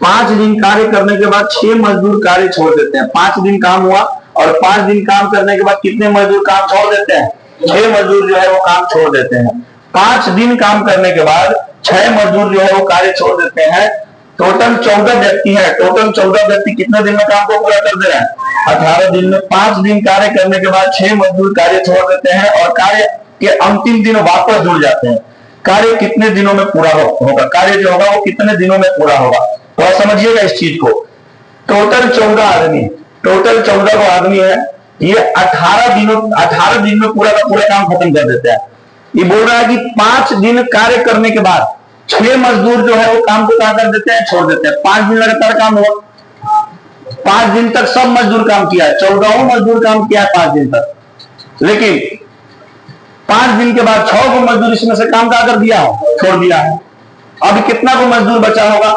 5 दिन कार्य करने के बाद 6 मजदूर कार्य छोड़ देते हैं। 5 दिन काम हुआ और 5 दिन काम करने के बाद कितने मजदूर काम छोड़ देते हैं? 6 मजदूर जो है वो काम छोड़ देते हैं। 5 दिन काम करने के बाद 6 मजदूर जो है वो कार्य छोड़ देते हैं। टोटल 14 व्यक्ति है। टोटल 14 व्यक्ति कितने दिन में काम को पूरा कर दे रहे हैं? 18 दिन में। 5 दिन कार्य करने के बाद 6 मजदूर कार्य छोड़ देते हैं और कार्य के अंतिम दिन वापस जुड़ जाते हैं। कार्य कितने दिनों में पूरा होगा? कार्य जो होगा वो कितने दिनों में पूरा होगा? तो आप समझिएगा इस चीज को। टोटल 14 आदमी, टोटल 14 को आदमी है, ये 18 दिन में पूरा का पूरा काम खत्म कर देते हैं। ये बोल रहा है कि 5 दिन कार्य करने के बाद 6 मजदूर जो है वो काम को क्या कर देते हैं? छोड़ देते हैं। 5 दिन लगातार काम हुआ, 5 दिन तक सब मजदूर काम किया है, 14 मजदूर काम किया है 5 दिन तक। लेकिन 5 दिन के बाद 6 को मजदूर इसमें से काम क्या कर दिया है? छोड़ दिया है। अब कितना को मजदूर बचा होगा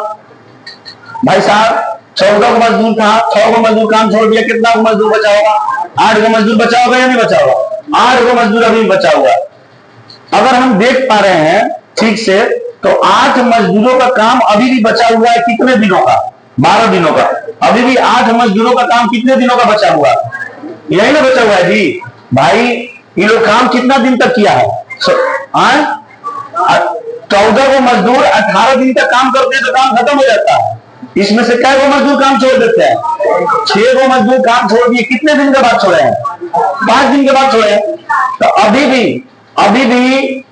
भाई साहब? 14 को मजदूर था, 6 को मजदूर काम छोड़ दिया, कितना को मजदूर बचा होगा? 8 को मजदूर बचा होगा या नहीं बचा होगा? 8 को मजदूर अभी बचा हुआ। अगर हम देख पा रहे हैं ठीक से तो 8 मजदूरों का काम अभी भी बचा हुआ है। कितने दिनों का? 12 दिनों का। अभी भी 8 मजदूरों का काम कितने दिनों का बचा हुआ? यही ना बचा हुआ है जी भाई। ये लोग काम कितना दिन तक किया है? 14 को मजदूर 18 दिन तक काम करते हैं तो काम खत्म हो जाता है। इसमें से क्या को मजदूर काम छोड़ देते हैं? 6 को मजदूर काम छोड़ दिए। कितने दिन के बाद छोड़े हैं? 5 दिन के बाद छोड़े हैं। तो अभी भी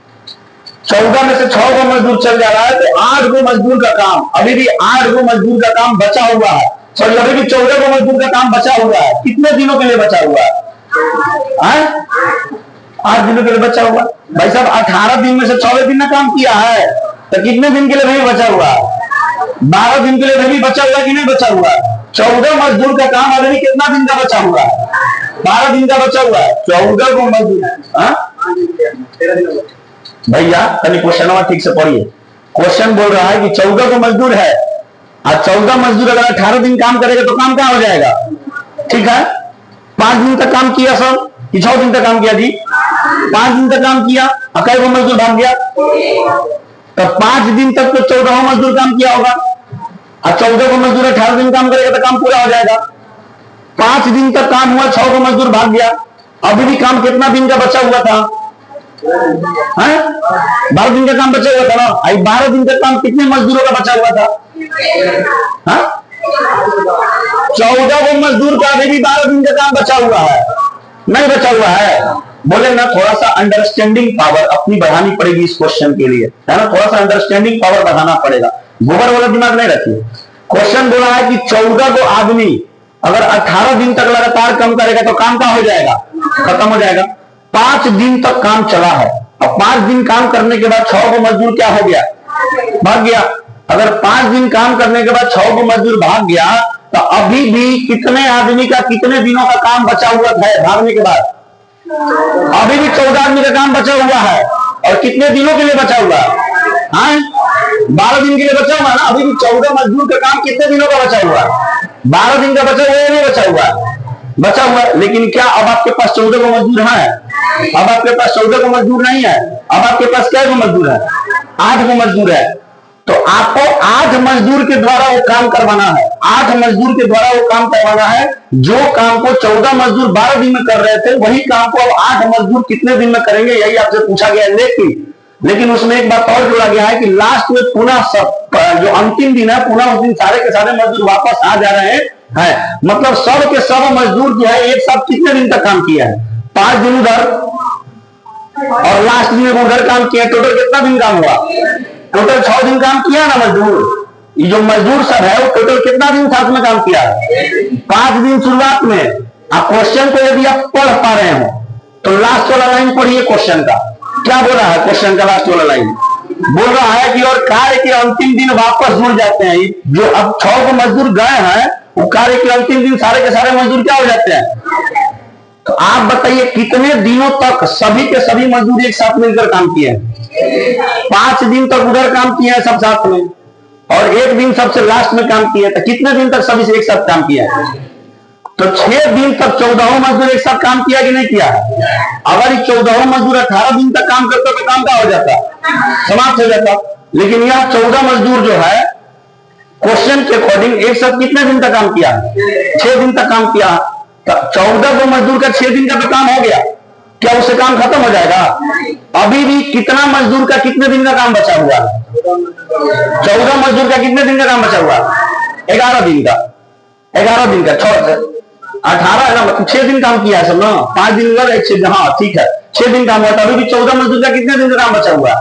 14 में से 6 को मजदूर चल जा रहा है तो 8 को मजदूर का काम, अभी भी 8 को मजदूर का काम बचा हुआ है। सॉरी, अभी भी 14 को मजदूर का काम बचा हुआ है। कितने दिनों के लिए बचा हुआ है? 8 दिनों के लिए बचा हुआ। भाई साहब 18 दिन में से 14 दिन ने काम किया है तो कितने दिन के लिए नहीं बचा हुआ? 12 दिन के लिए नहीं बचा हुआ कि नहीं बचा हुआ? 14 मजदूर का काम अभी कितना दिन का बचा हुआ है? 12 दिन का बचा हुआ है। 14 को मजदूर भैया तनी क्वेश्चन ठीक से पढ़िए। क्वेश्चन बोल रहा है कि 14 को मजदूर है और 14 मजदूर अगर 18 दिन काम करेगा तो काम क्या हो जाएगा? ठीक है, 5 दिन तक काम किया सब कि 6 दिन तक काम किया जी? 5 दिन तक काम किया, अकेले को मजदूर भाग गया तो 5 दिन तक तो 14 मजदूर काम किया होगा और 14 को मजदूर 18 दिन काम करेगा तो काम पूरा हो जाएगा। 5 दिन तक काम हुआ, 6 को मजदूर भाग गया, अभी भी काम कितना दिन का बचा हुआ था? 12 दिन का काम बचा हुआ था ना। 12 दिन का काम कितने मजदूरों का बचा हुआ था? 14 को मजदूर का अभी भी 12 दिन का काम बचा हुआ है, नहीं बचा हुआ है? बोले ना थोड़ा सा अंडरस्टैंडिंग पावर अपनी बढ़ानी पड़ेगी इस क्वेश्चन के लिए, है ना? थोड़ा सा अंडरस्टैंडिंग पावर बढ़ाना पड़ेगा, गोबर वाला दिमाग नहीं रखिए। क्वेश्चन बोला है कि 14 को आदमी अगर 18 दिन तक लगातार काम करेगा तो काम क्या हो जाएगा? खत्म हो जाएगा। 5 दिन तक काम चला है और 5 दिन काम करने के बाद 6 को मजदूर क्या हो गया? भाग गया। अगर 5 दिन काम करने के बाद 6 को मजदूर भाग गया तो अभी भी कितने आदमी का कितने दिनों का काम बचा हुआ है भागने के बाद? अभी भी 14 आदमी का काम बचा हुआ है और कितने दिनों के लिए बचा हुआ है? 12 दिन के लिए बचा हुआ है ना। अभी भी 14 मजदूर का काम कितने दिनों का बचा हुआ है? 12 दिन का बचा हुआ है, नहीं बचा हुआ है? बचा हुआ है। लेकिन क्या अब आपके पास 14 को मजदूर है? अब आपके पास 14 को मजदूर नहीं है। अब आपके पास क्या को मजदूर है? 8 को मजदूर है। तो आपको 8 मजदूर के द्वारा वो काम करवाना है। 8 मजदूर के द्वारा वो काम करवाना है। जो काम को 14 मजदूर 12 दिन में कर रहे थे वही काम को अब 8 मजदूर कितने दिन में करेंगे, यही आपसे पूछा गया है। लेकिन उसमें एक बात और जोड़ा गया है कि लास्ट में पुनः जो अंतिम दिन है पुनः उस दिन सारे के सारे मजदूर वापस आ जा रहे हैं। मतलब सब के सब मजदूर जो है एक साथ कितने दिन तक काम किया है? 5 दिन उधर और लास्ट दिन उधर काम किया। टोटल कितना दिन काम हुआ? टोटल 6 दिन काम किया ना मजदूर। ये जो मजदूर सब है वो टोटल कितना दिन साथ में काम किया है? 5 दिन शुरुआत में। आप क्वेश्चन को यदि आप पढ़ पा रहे हो तो लास्ट वाला लाइन पढ़िए क्वेश्चन का। क्या बोल रहा है क्वेश्चन का लास्ट वाला लाइन? बोल रहा है कि और कार्य के अंतिम दिन वापस जुड़ जाते हैं। जो अब 6 को मजदूर गए हैं वो कार्य के अंतिम दिन सारे के सारे मजदूर क्या हो जाते हैं? तो आप बताइए कितने दिनों तक सभी के सभी मजदूर एक साथ मिलकर काम किए? 5 दिन तक उधर काम किए हैं सब साथ में, और 1 दिन सबसे लास्ट में काम किया। तो कितने दिन तक सभी से एक साथ काम किया है? तो 6 दिन तक 14 मजदूर एक साथ काम किया कि नहीं किया? अगर ये 14 मजदूर 18 दिन तक काम करता तो काम क्या हो जाता? समाप्त हो जाता। लेकिन यह 14 मजदूर जो है क्वेश्चन के अकॉर्डिंग एक साथ कितने दिन तक काम किया? 6 दिन तक काम किया। तो 14 को मजदूर का 6 दिन का तो काम हो गया, क्या उससे काम खत्म हो जाएगा? अभी भी कितना मजदूर का कितने दिन का काम बचा हुआ? 14 मजदूर का कितने दिन का काम बचा हुआ? 11 दिन का। 11 दिन का 18 है ना, मतलब 6 दिन काम किया है सब ना। 5 दिन उधर 1 6, हाँ ठीक है 6 दिन काम हुआ। तो अभी भी 14 मजदूर का कितने दिन का काम बचा हुआ?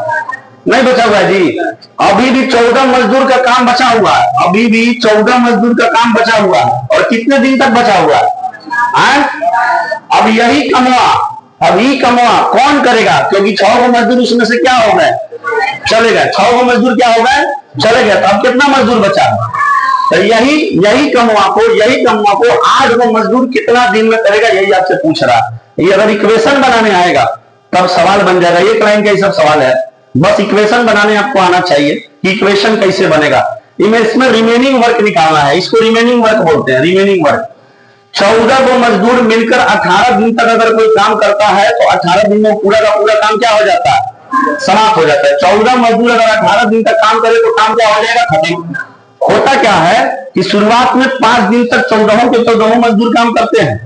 नहीं बचा हुआ है जी, अभी भी 14 मजदूर का काम बचा हुआ है। अभी भी 14 मजदूर का काम बचा हुआ है। और कितने दिन तक बचा हुआ है? अब यही कमवा कौन करेगा? क्योंकि 6 को मजदूर उसमें से क्या हो गए? चले गए। 6 को मजदूर क्या हो गए? चले गए। तो अब कितना मजदूर बचा? तो यही कमवा को 8 को मजदूर कितना दिन में करेगा, यही आपसे पूछ रहा है। ये अगर इक्वेशन बनाने आएगा तब सवाल बन जाएगा। एक लाइन का ही सब सवाल है, बस इक्वेशन बनाने आपको आना चाहिए कि इक्वेशन कैसे बनेगा। इसमें रिमेनिंग वर्क निकालना है, इसको रिमेनिंग वर्क बोलते हैं। रिमेनिंग वर्क 14 को मजदूर मिलकर 18 दिन तक अगर कोई काम करता है तो 18 दिन में पूरा का पूरा काम क्या हो जाता है? समाप्त हो जाता है। 14 मजदूर अगर 18 दिन तक काम करे तो काम क्या हो जाएगा? खत्म। होता क्या है कि शुरुआत में 5 दिन तक 14 के 14 मजदूर काम करते हैं,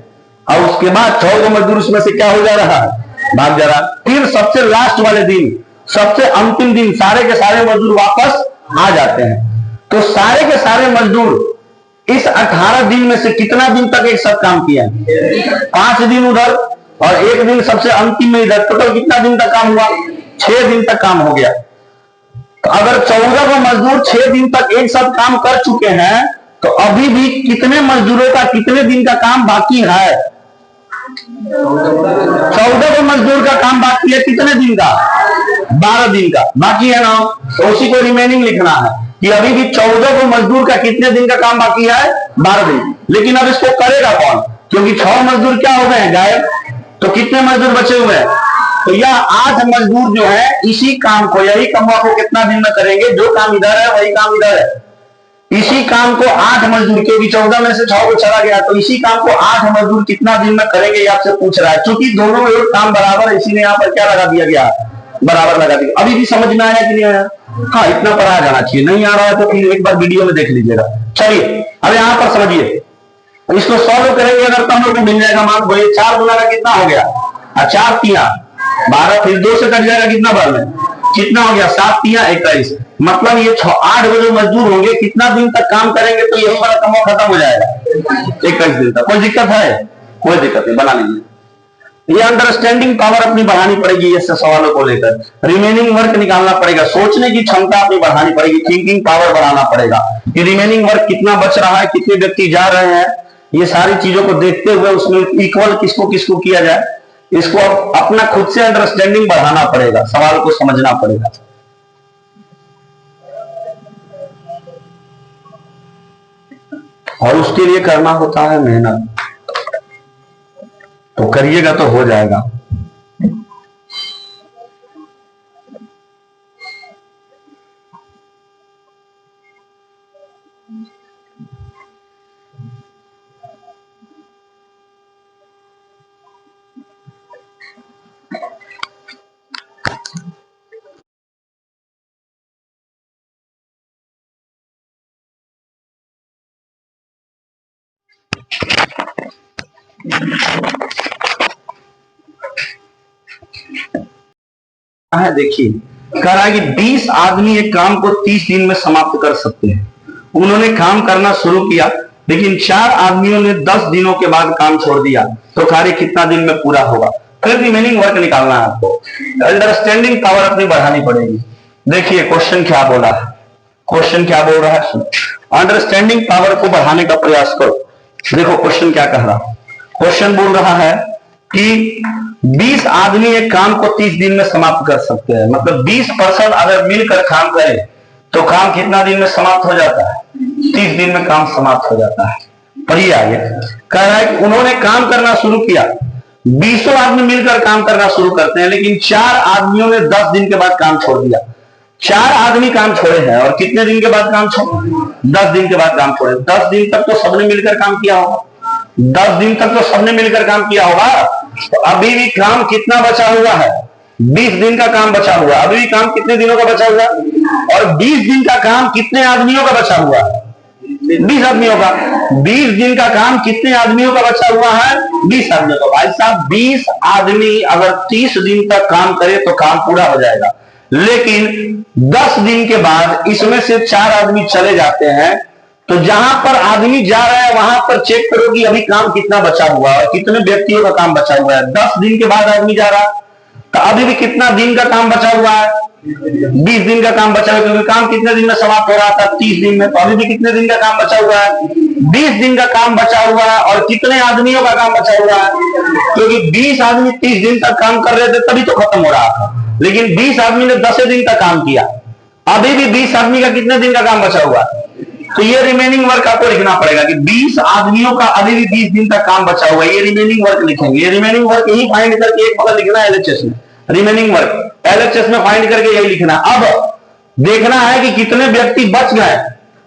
और उसके बाद 14 मजदूर उसमें से क्या हो जा रहा है? भाग जा रहा। फिर सबसे लास्ट वाले दिन, सबसे अंतिम दिन सारे के सारे मजदूर वापस आ जाते हैं। तो सारे के सारे मजदूर इस 18 दिन में से कितना दिन तक एक साथ काम किया? 5 दिन उधर और 1 दिन सबसे अंतिम में इधर। टोटल कितना दिन तक काम हुआ? 6 दिन तक काम हो गया। तो अगर 14 को मजदूर 6 दिन तक एक साथ काम कर चुके हैं तो अभी भी कितने मजदूरों का कितने दिन का काम बाकी है? 14 को मजदूर का काम बाकी है कितने दिन का? 12 दिन का बाकी है ना। तो उसी को रिमेनिंग लिखना है कि अभी भी 14 को मजदूर का कितने दिन का काम बाकी है? 12 दिन। लेकिन अब इसको करेगा कौन? क्योंकि 6 मजदूर क्या हो गए हैं? गायब। तो कितने मजदूर बचे हुए हैं? तो यह 8 मजदूर जो है इसी काम को, यही कमवा को कितना दिन में करेंगे? जो काम इधर है वही काम इधर है। इसी काम को 8 मजदूर, क्योंकि 14 में से 6 को चला गया, तो इसी काम को 8 मजदूर कितना दिन में करेंगे ये आपसे पूछ रहा है। क्योंकि दोनों एक काम बराबर है, इसीलिए यहाँ पर क्या लगा दिया गया? बराबर लगा दिया। अभी भी समझ में आया कि नहीं आया? हाँ, इतना पढ़ा जाना चाहिए। नहीं आ रहा है तो फिर एक बार वीडियो में देख लीजिएगा। चलिए अब यहाँ पर समझिए, इसको सॉल्व करेंगे अगर तो हम लोग को मिल जाएगा। मान बोलिए 4 गुना का कितना हो गया? 4 तिया 12, फिर 2 से कट जाएगा कितना बार में? कितना हो गया? 7 तिया 21। मतलब ये 8 जो मजदूर होंगे कितना दिन तक काम करेंगे तो यही वाला कमवा खत्म हो जाएगा? 21 दिन तक। कोई दिक्कत है? कोई दिक्कत नहीं, बना लीजिए। ये अंडरस्टैंडिंग पावर अपनी बढ़ानी पड़ेगी ऐसे सवालों को लेकर। रिमेनिंग वर्क निकालना पड़ेगा, सोचने की क्षमता अपनी बढ़ानी पड़ेगी, थिंकिंग पावर बढ़ाना पड़ेगा कि रिमेनिंग वर्क कितना बच रहा है, कितने व्यक्ति जा रहे हैं। ये सारी चीजों को देखते हुए उसमें इक्वल किसको किसको किया जाए, इसको अपना खुद से अंडरस्टैंडिंग बढ़ाना पड़ेगा, सवाल को समझना पड़ेगा। और उसके लिए करना होता है मेहनत। तो करिएगा तो हो जाएगा। है देखिए, कह रहा है कि 20 आदमी एक काम को 30 दिन में समाप्त कर सकते हैं। उन्होंने काम करना शुरू किया, लेकिन 4 आदमियों ने 10 दिनों के बाद काम छोड़ दिया, तो कार्य कितना दिन में पूरा होगा? फिर रिमेनिंग वर्क निकालना है आपको। अंडरस्टैंडिंग पावर अपनी बढ़ानी पड़ेगी। देखिए क्वेश्चन क्या बोला है। क्वेश्चन क्या बोल रहा है, अंडरस्टैंडिंग पावर को बढ़ाने का प्रयास करो। देखो क्वेश्चन क्या कह रहा है, क्वेश्चन बोल रहा है कि 20 आदमी एक काम को 30 दिन में समाप्त कर सकते हैं। मतलब 20% अगर मिलकर काम करे तो काम कितना दिन में समाप्त हो जाता है, 30 दिन में काम समाप्त हो जाता है। पढ़िए आगे, कह रहा है कि उन्होंने काम करना शुरू किया, 20 आदमी मिलकर काम करना शुरू करते हैं, लेकिन 4 आदमियों ने 10 दिन के बाद काम छोड़ दिया। 4 आदमी काम छोड़े हैं और कितने दिन के बाद काम छोड़े, 10 दिन के बाद काम छोड़े। 10 दिन तक तो सबने मिलकर काम किया होगा, 10 दिन तक तो सबने मिलकर काम किया होगा। तो अभी भी काम कितना बचा हुआ है, 20 दिन का काम बचा हुआ है। अभी भी काम कितने दिनों का बचा हुआ है, और 20 दिन का काम कितने आदमियों का बचा हुआ है, 20 आदमियों का। 20 दिन का काम कितने आदमियों का बचा हुआ है, 20 आदमियों का। भाई साहब 20 आदमी अगर 30 दिन तक काम करे तो काम पूरा हो जाएगा, लेकिन 10 दिन के बाद इसमें से 4 आदमी चले जाते हैं। तो जहां पर आदमी जा रहा है वहां पर चेक करो कि अभी काम कितना बचा हुआ है, कितने व्यक्तियों का काम बचा हुआ है। 10 दिन के बाद आदमी जा रहा है तो अभी भी कितना दिन का काम बचा हुआ है, 20 दिन का काम बचा हुआ है। क्योंकि काम कितने दिन में समाप्त हो रहा था, 30 दिन में। तो अभी भी कितने दिन का काम बचा हुआ है, 20 दिन का काम बचा हुआ है। और कितने आदमियों का काम बचा हुआ है, क्योंकि 20 आदमी 30 दिन तक काम कर रहे थे तभी तो खत्म हो रहा था, लेकिन 20 आदमी ने 10 दिन तक काम किया। अभी भी 20 आदमी का कितने दिन का काम बचा हुआ है। तो ये रिमेनिंग वर्क आपको लिखना पड़ेगा कि 20 आदमियों का अभी भी 20 दिन तक काम बचा हुआ है। ये रिमेनिंग वर्क लिखेंगे। ये रिमेनिंग वर्क यही फाइंड करके एक पकड़ लिखना है एलएचएस में। रिमेनिंग वर्क एलएचएस में फाइंड करके यही लिखना। अब देखना है कि कितने व्यक्ति बच गए,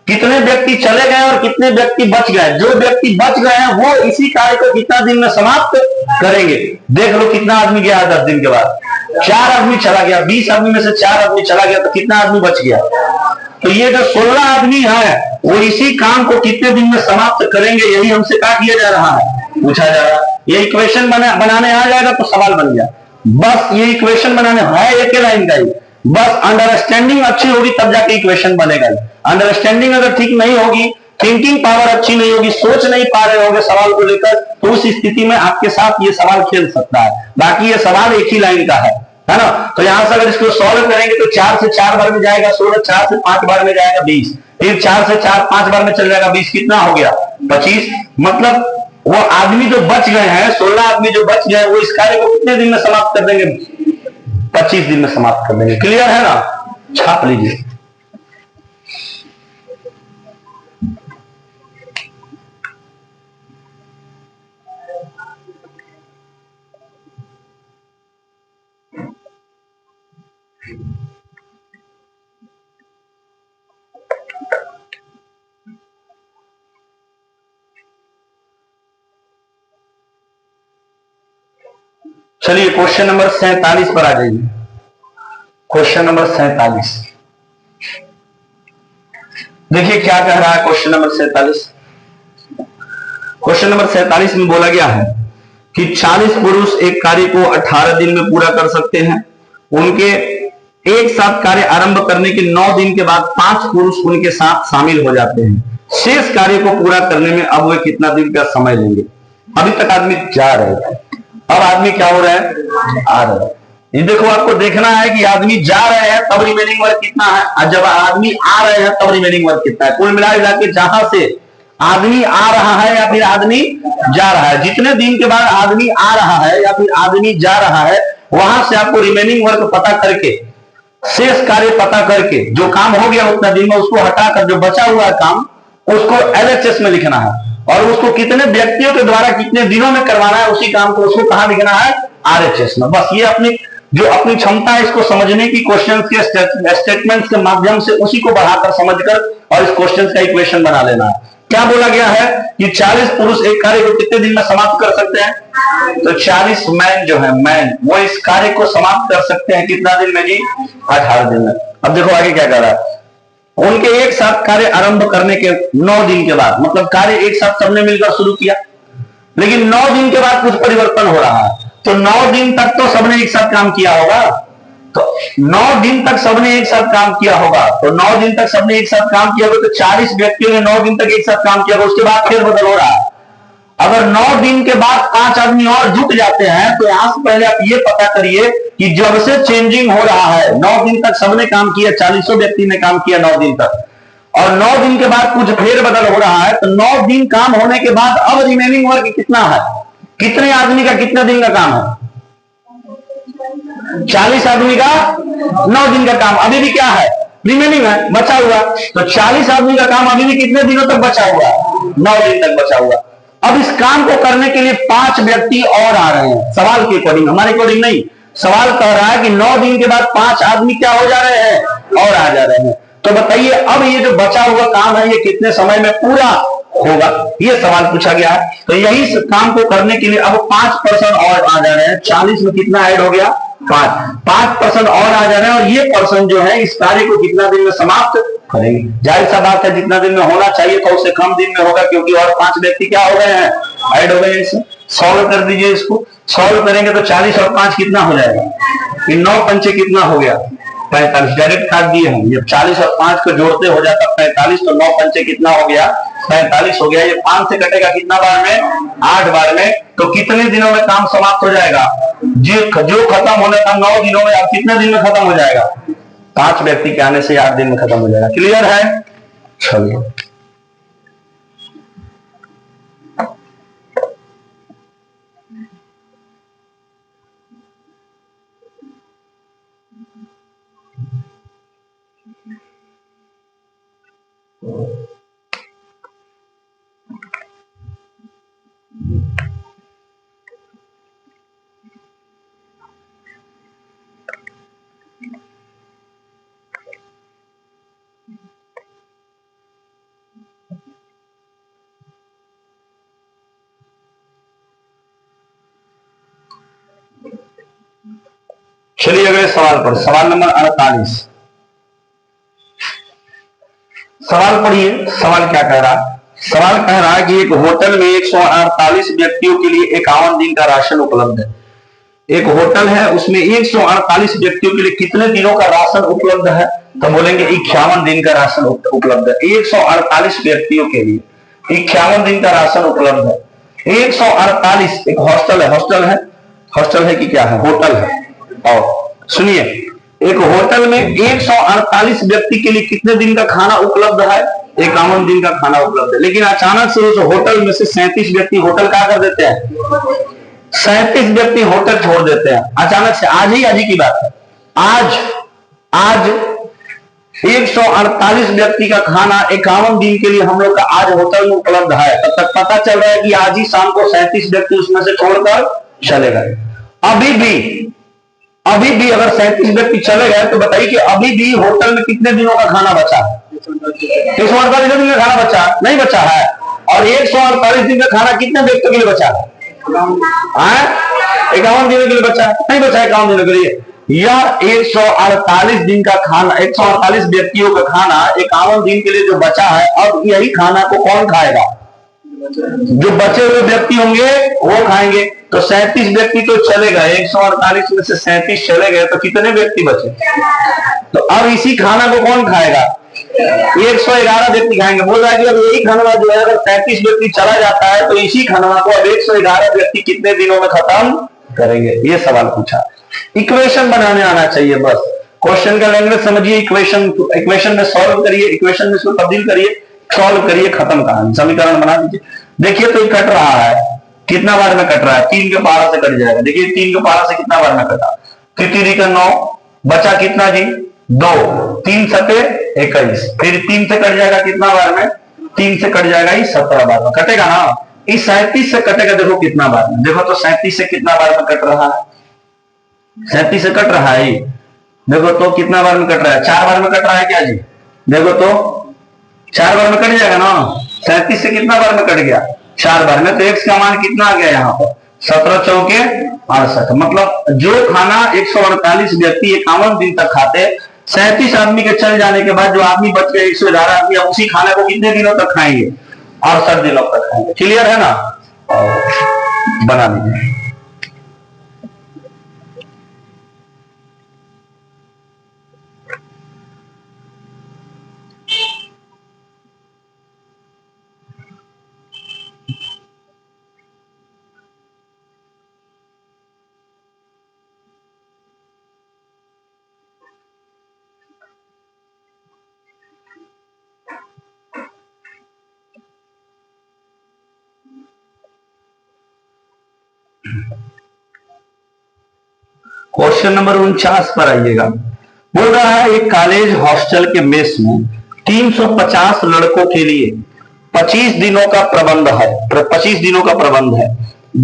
कितने व्यक्ति चले गए और कितने व्यक्ति बच गए। जो व्यक्ति बच गए हैं वो इसी कार्य को कितना दिन में समाप्त करेंगे। देख लो कितना आदमी गया 10 दिन के बाद, 4 आदमी चला गया। 20 आदमी में से 4 आदमी चला गया तो कितना आदमी बच गया। तो ये जो 16 आदमी है वो इसी काम को कितने दिन में समाप्त करेंगे, यही हमसे क्या किया जा रहा है, पूछा जा रहा है। ये इक्वेशन बनाने आ जाएगा तो सवाल बन गया। बस ये इक्वेशन बनाने है एक लाइन का ही, बस अंडरस्टैंडिंग अच्छी होगी तब जाके इक्वेशन बनेगा। अंडरस्टैंडिंग अगर ठीक नहीं होगी, थिंकिंग पावर अच्छी नहीं होगी, सोच नहीं पा रहे होंगे सवाल को लेकर, तो उस स्थिति में आपके साथ ये सवाल खेल सकता है। बाकी ये सवाल एक ही लाइन का है ना। तो यहां से अगर इसको सॉल्व करेंगे तो 4 से 4 बार में जाएगा 16, 4 से 5 बार में जाएगा 20, फिर 4 से 4 5 बार में चल जाएगा 20, कितना हो गया 25। मतलब वो आदमी जो बच गए हैं, 16 आदमी जो बच गए, वो इस कार्य को कितने दिन में समाप्त कर देंगे, 25 दिन में समाप्त कर देंगे। क्लियर है ना, छाप लीजिए। चलिए क्वेश्चन नंबर 47 पर आ जाइए। क्वेश्चन नंबर 47 देखिए क्या कह रहा है। क्वेश्चन नंबर 47, क्वेश्चन नंबर 47 में बोला गया है कि 40 पुरुष एक कार्य को 18 दिन में पूरा कर सकते हैं। उनके एक साथ कार्य आरंभ करने के 9 दिन के बाद 5 पुरुष उनके साथ शामिल हो जाते हैं। शेष कार्य को पूरा करने में अब वे कितना दिन का समय लेंगे। अभी तक आदमी जा रहे थे, अब आदमी क्या हो रहा है, आ रहा है। ये देखो आपको देखना है कि आदमी जा रहे हैं तब रिमेनिंग वर्क कितना है, और जब आदमी आ रहे हैं तब रिमेनिंग वर्क कितना है। कुल मिला के जहां से आदमी आ रहा है या फिर आदमी जा रहा है, जितने दिन के बाद आदमी आ रहा है या फिर आदमी जा रहा है, वहां से आपको रिमेनिंग वर्क पता करके, शेष कार्य पता करके, जो काम हो गया उतना दिन में उसको हटाकर जो बचा हुआ काम उसको एलएचएस में लिखना है, और उसको कितने व्यक्तियों के द्वारा कितने दिनों में करवाना है उसी काम को उसको कहां लिखना है, आरएचएस में। बस ये अपनी जो अपनी क्षमता है इसको समझने की, क्वेश्चन के स्टेटमेंट्स के माध्यम से उसी को बढ़ाकर समझकर और इस क्वेश्चन का इक्वेशन बना लेना है। क्या बोला गया है कि 40 पुरुष एक कार्य को कितने दिन में समाप्त कर सकते हैं, तो 40 मैन जो है मैन वो इस कार्य को समाप्त कर सकते हैं कितना दिन में जी, 18 दिन में। अब देखो आगे क्या कर रहा है, उनके एक साथ कार्य आरंभ करने के 9 दिन के बाद, मतलब कार्य एक साथ सबने मिलकर शुरू किया, लेकिन 9 दिन के बाद कुछ परिवर्तन हो रहा है। तो 9 दिन तक तो सबने एक साथ काम किया होगा, तो 9 दिन तक सबने एक साथ काम किया होगा, तो 9 दिन तक सबने एक साथ काम किया होगा, तो 40 व्यक्तियों ने 9 दिन तक एक साथ काम किया होगा। उसके बाद फिर बदल हो रहा है। अगर 9 दिन के बाद 5 आदमी और जुट जाते हैं, तो यहां से पहले आप ये पता करिए कि जब से चेंजिंग हो रहा है, 9 दिन तक सबने काम किया, 40 व्यक्ति ने काम किया 9 दिन तक, और 9 दिन के बाद कुछ फेरबदल हो रहा है, तो 9 दिन काम होने के बाद अब रिमेनिंग वर्क कितना है, कितने आदमी का कितने दिन का काम है, 40 आदमी का 9 दिन का काम अभी भी क्या है, रिमेनिंग है, बचा हुआ। तो 40 आदमी का काम अभी भी कितने दिनों तक बचा हुआ, 9 दिन तक बचा हुआ। अब इस काम को करने के लिए 5 व्यक्ति और आ रहे हैं, सवाल के अकॉर्डिंग, हमारे अकॉर्डिंग नहीं। सवाल कह रहा है कि 9 दिन के बाद 5 आदमी क्या हो जा रहे हैं, और आ जा रहे हैं। तो बताइए अब ये जो बचा हुआ काम है ये कितने समय में पूरा होगा, ये सवाल पूछा गया है। तो यही काम को करने के लिए अब 5% और आ जा रहे हैं, 40 में कितना ऐड हो गया, 5% और आ जा रहे हैं, और ये पर्सन जो है इस कार्य को कितना दिन में समाप्त करेंगे। जाहिर सा बात है जितना दिन में होना चाहिए था उससे कम दिन में होगा, क्योंकि और 5 व्यक्ति क्या हो गए हैं, ऐड हो गए। इसे सॉल्व कर दीजिए, इसको सॉल्व करेंगे तो 40 और 5 कितना हो जाएगा, 9 पंचे कितना हो गया, 45। डायरेक्ट काट दिए हम, जब 40 और 5 को जोड़ते हो जाता 45, तो 9 पंचे कितना हो गया, 45 हो गया। ये 5 से कटेगा कितना बार में, 8 बार में। तो कितने दिनों में काम समाप्त हो जाएगा, जो खत्म होने था 9 दिनों में, अब कितने दिन में खत्म हो जाएगा, 5 व्यक्ति के आने से 8 दिन में खत्म हो जाएगा। क्लियर है, चलिए। चलिए अगले सवाल पर, सवाल नंबर 48। सवाल पढ़िए, सवाल क्या कह रहा है। सवाल कह रहा है कि एक होटल में 148 व्यक्तियों के लिए 51 दिन का राशन उपलब्ध है। एक होटल है उसमें 148 व्यक्तियों के लिए कितने दिनों का राशन उपलब्ध है, तो बोलेंगे 51 दिन का राशन उपलब्ध है। 148 व्यक्तियों के लिए 51 दिन का राशन उपलब्ध है। 148, एक हॉस्टल है, हॉस्टल है कि क्या है, होटल है। और सुनिए, एक होटल में 148 व्यक्ति के लिए कितने दिन का खाना उपलब्ध है, 51 दिन का खाना उपलब्ध है। लेकिन अचानक से उस होटल में से 37 व्यक्ति होटल क्या कर देते हैं, 37 व्यक्ति होटल छोड़ देते हैं अचानक से। आज ही की बात है, आज 148 व्यक्ति का खाना 51 दिन के लिए हम लोग का आज होटल में उपलब्ध है। तब तक पता चल रहा है कि आज ही शाम को 37 व्यक्ति उसमें से छोड़कर चले गए। अभी भी अगर 37 व्यक्ति चले गए तो बताइए कि अभी भी होटल में कितने दिनों का खाना बचा है, 148 दिन का खाना बचा नहीं, बचा है। और 148 दिन का खाना कितने व्यक्तियों के लिए बचा है, 51 दिनों के लिए बचा नहीं, बचा 51 दिनों के लिए। यह 148 दिन का खाना, 148 व्यक्तियों का खाना 51 दिन के लिए जो बचा है, अब यही खाना को कौन खाएगा, जो बचे हुए व्यक्ति होंगे वो खाएंगे। तो 37 व्यक्ति तो चले गए, 148 में से 37 चले गए, तो कितने व्यक्ति बचे, तो अब इसी खाना को कौन खाएगा, 111 व्यक्ति खाएंगे। बोल रहा है कि अब यही खाना जो है अगर 35 व्यक्ति चला जाता है तो इसी खाना को अब 111 व्यक्ति कितने दिनों में खत्म करेंगे, ये सवाल पूछा। इक्वेशन बनाने आना चाहिए बस, क्वेश्चन का लैंग्वेज समझिए, इक्वेशन में सॉल्व करिए, इक्वेशन में इसको तब्दील करिए, सॉल्व करिए, खत्म कहानी, समीकरण बना दीजिए। देखिए तो कट रहा है, कितना बार में कट रहा है, 3 के पारा से कट जाएगा। देखिए 3 के पारा से कितना बार में कटा, 3 का 9, बचा कितना जी 2, 3 सते 21, फिर 3 से कट जाएगा कितना बार में, 3 से कट जाएगा ही 17 बार में कटेगा ना। इस 37 से कटेगा, देखो कितना बार में, देखो तो 37 से कितना बार में कट रहा है, 37 से कट रहा है, देखो तो कितना बार में कट रहा है, 4 बार में कट रहा है क्या जी, देखो तो 4 बार में कट जाएगा ना। 37 से कितना बार में कट गया, 4 बार में। तो x का मान कितना आ गया यहाँ पर, 17 चौके 68। मतलब जो खाना 148 व्यक्ति 51 दिन तक खाते, 37 आदमी के चल जाने के बाद जो आदमी बच गए 111 आदमी, उसी खाने को कितने दिनों तक खाएंगे, 68 दिनों तक खाएंगे। क्लियर है ना, बना लीजिए। क्वेश्चन नंबर 49 पर आइएगा। बोल रहा है एक कॉलेज हॉस्टल के मेस में 350 लड़कों के लिए 25 दिनों का प्रबंध है। 25 दिनों का प्रबंध है।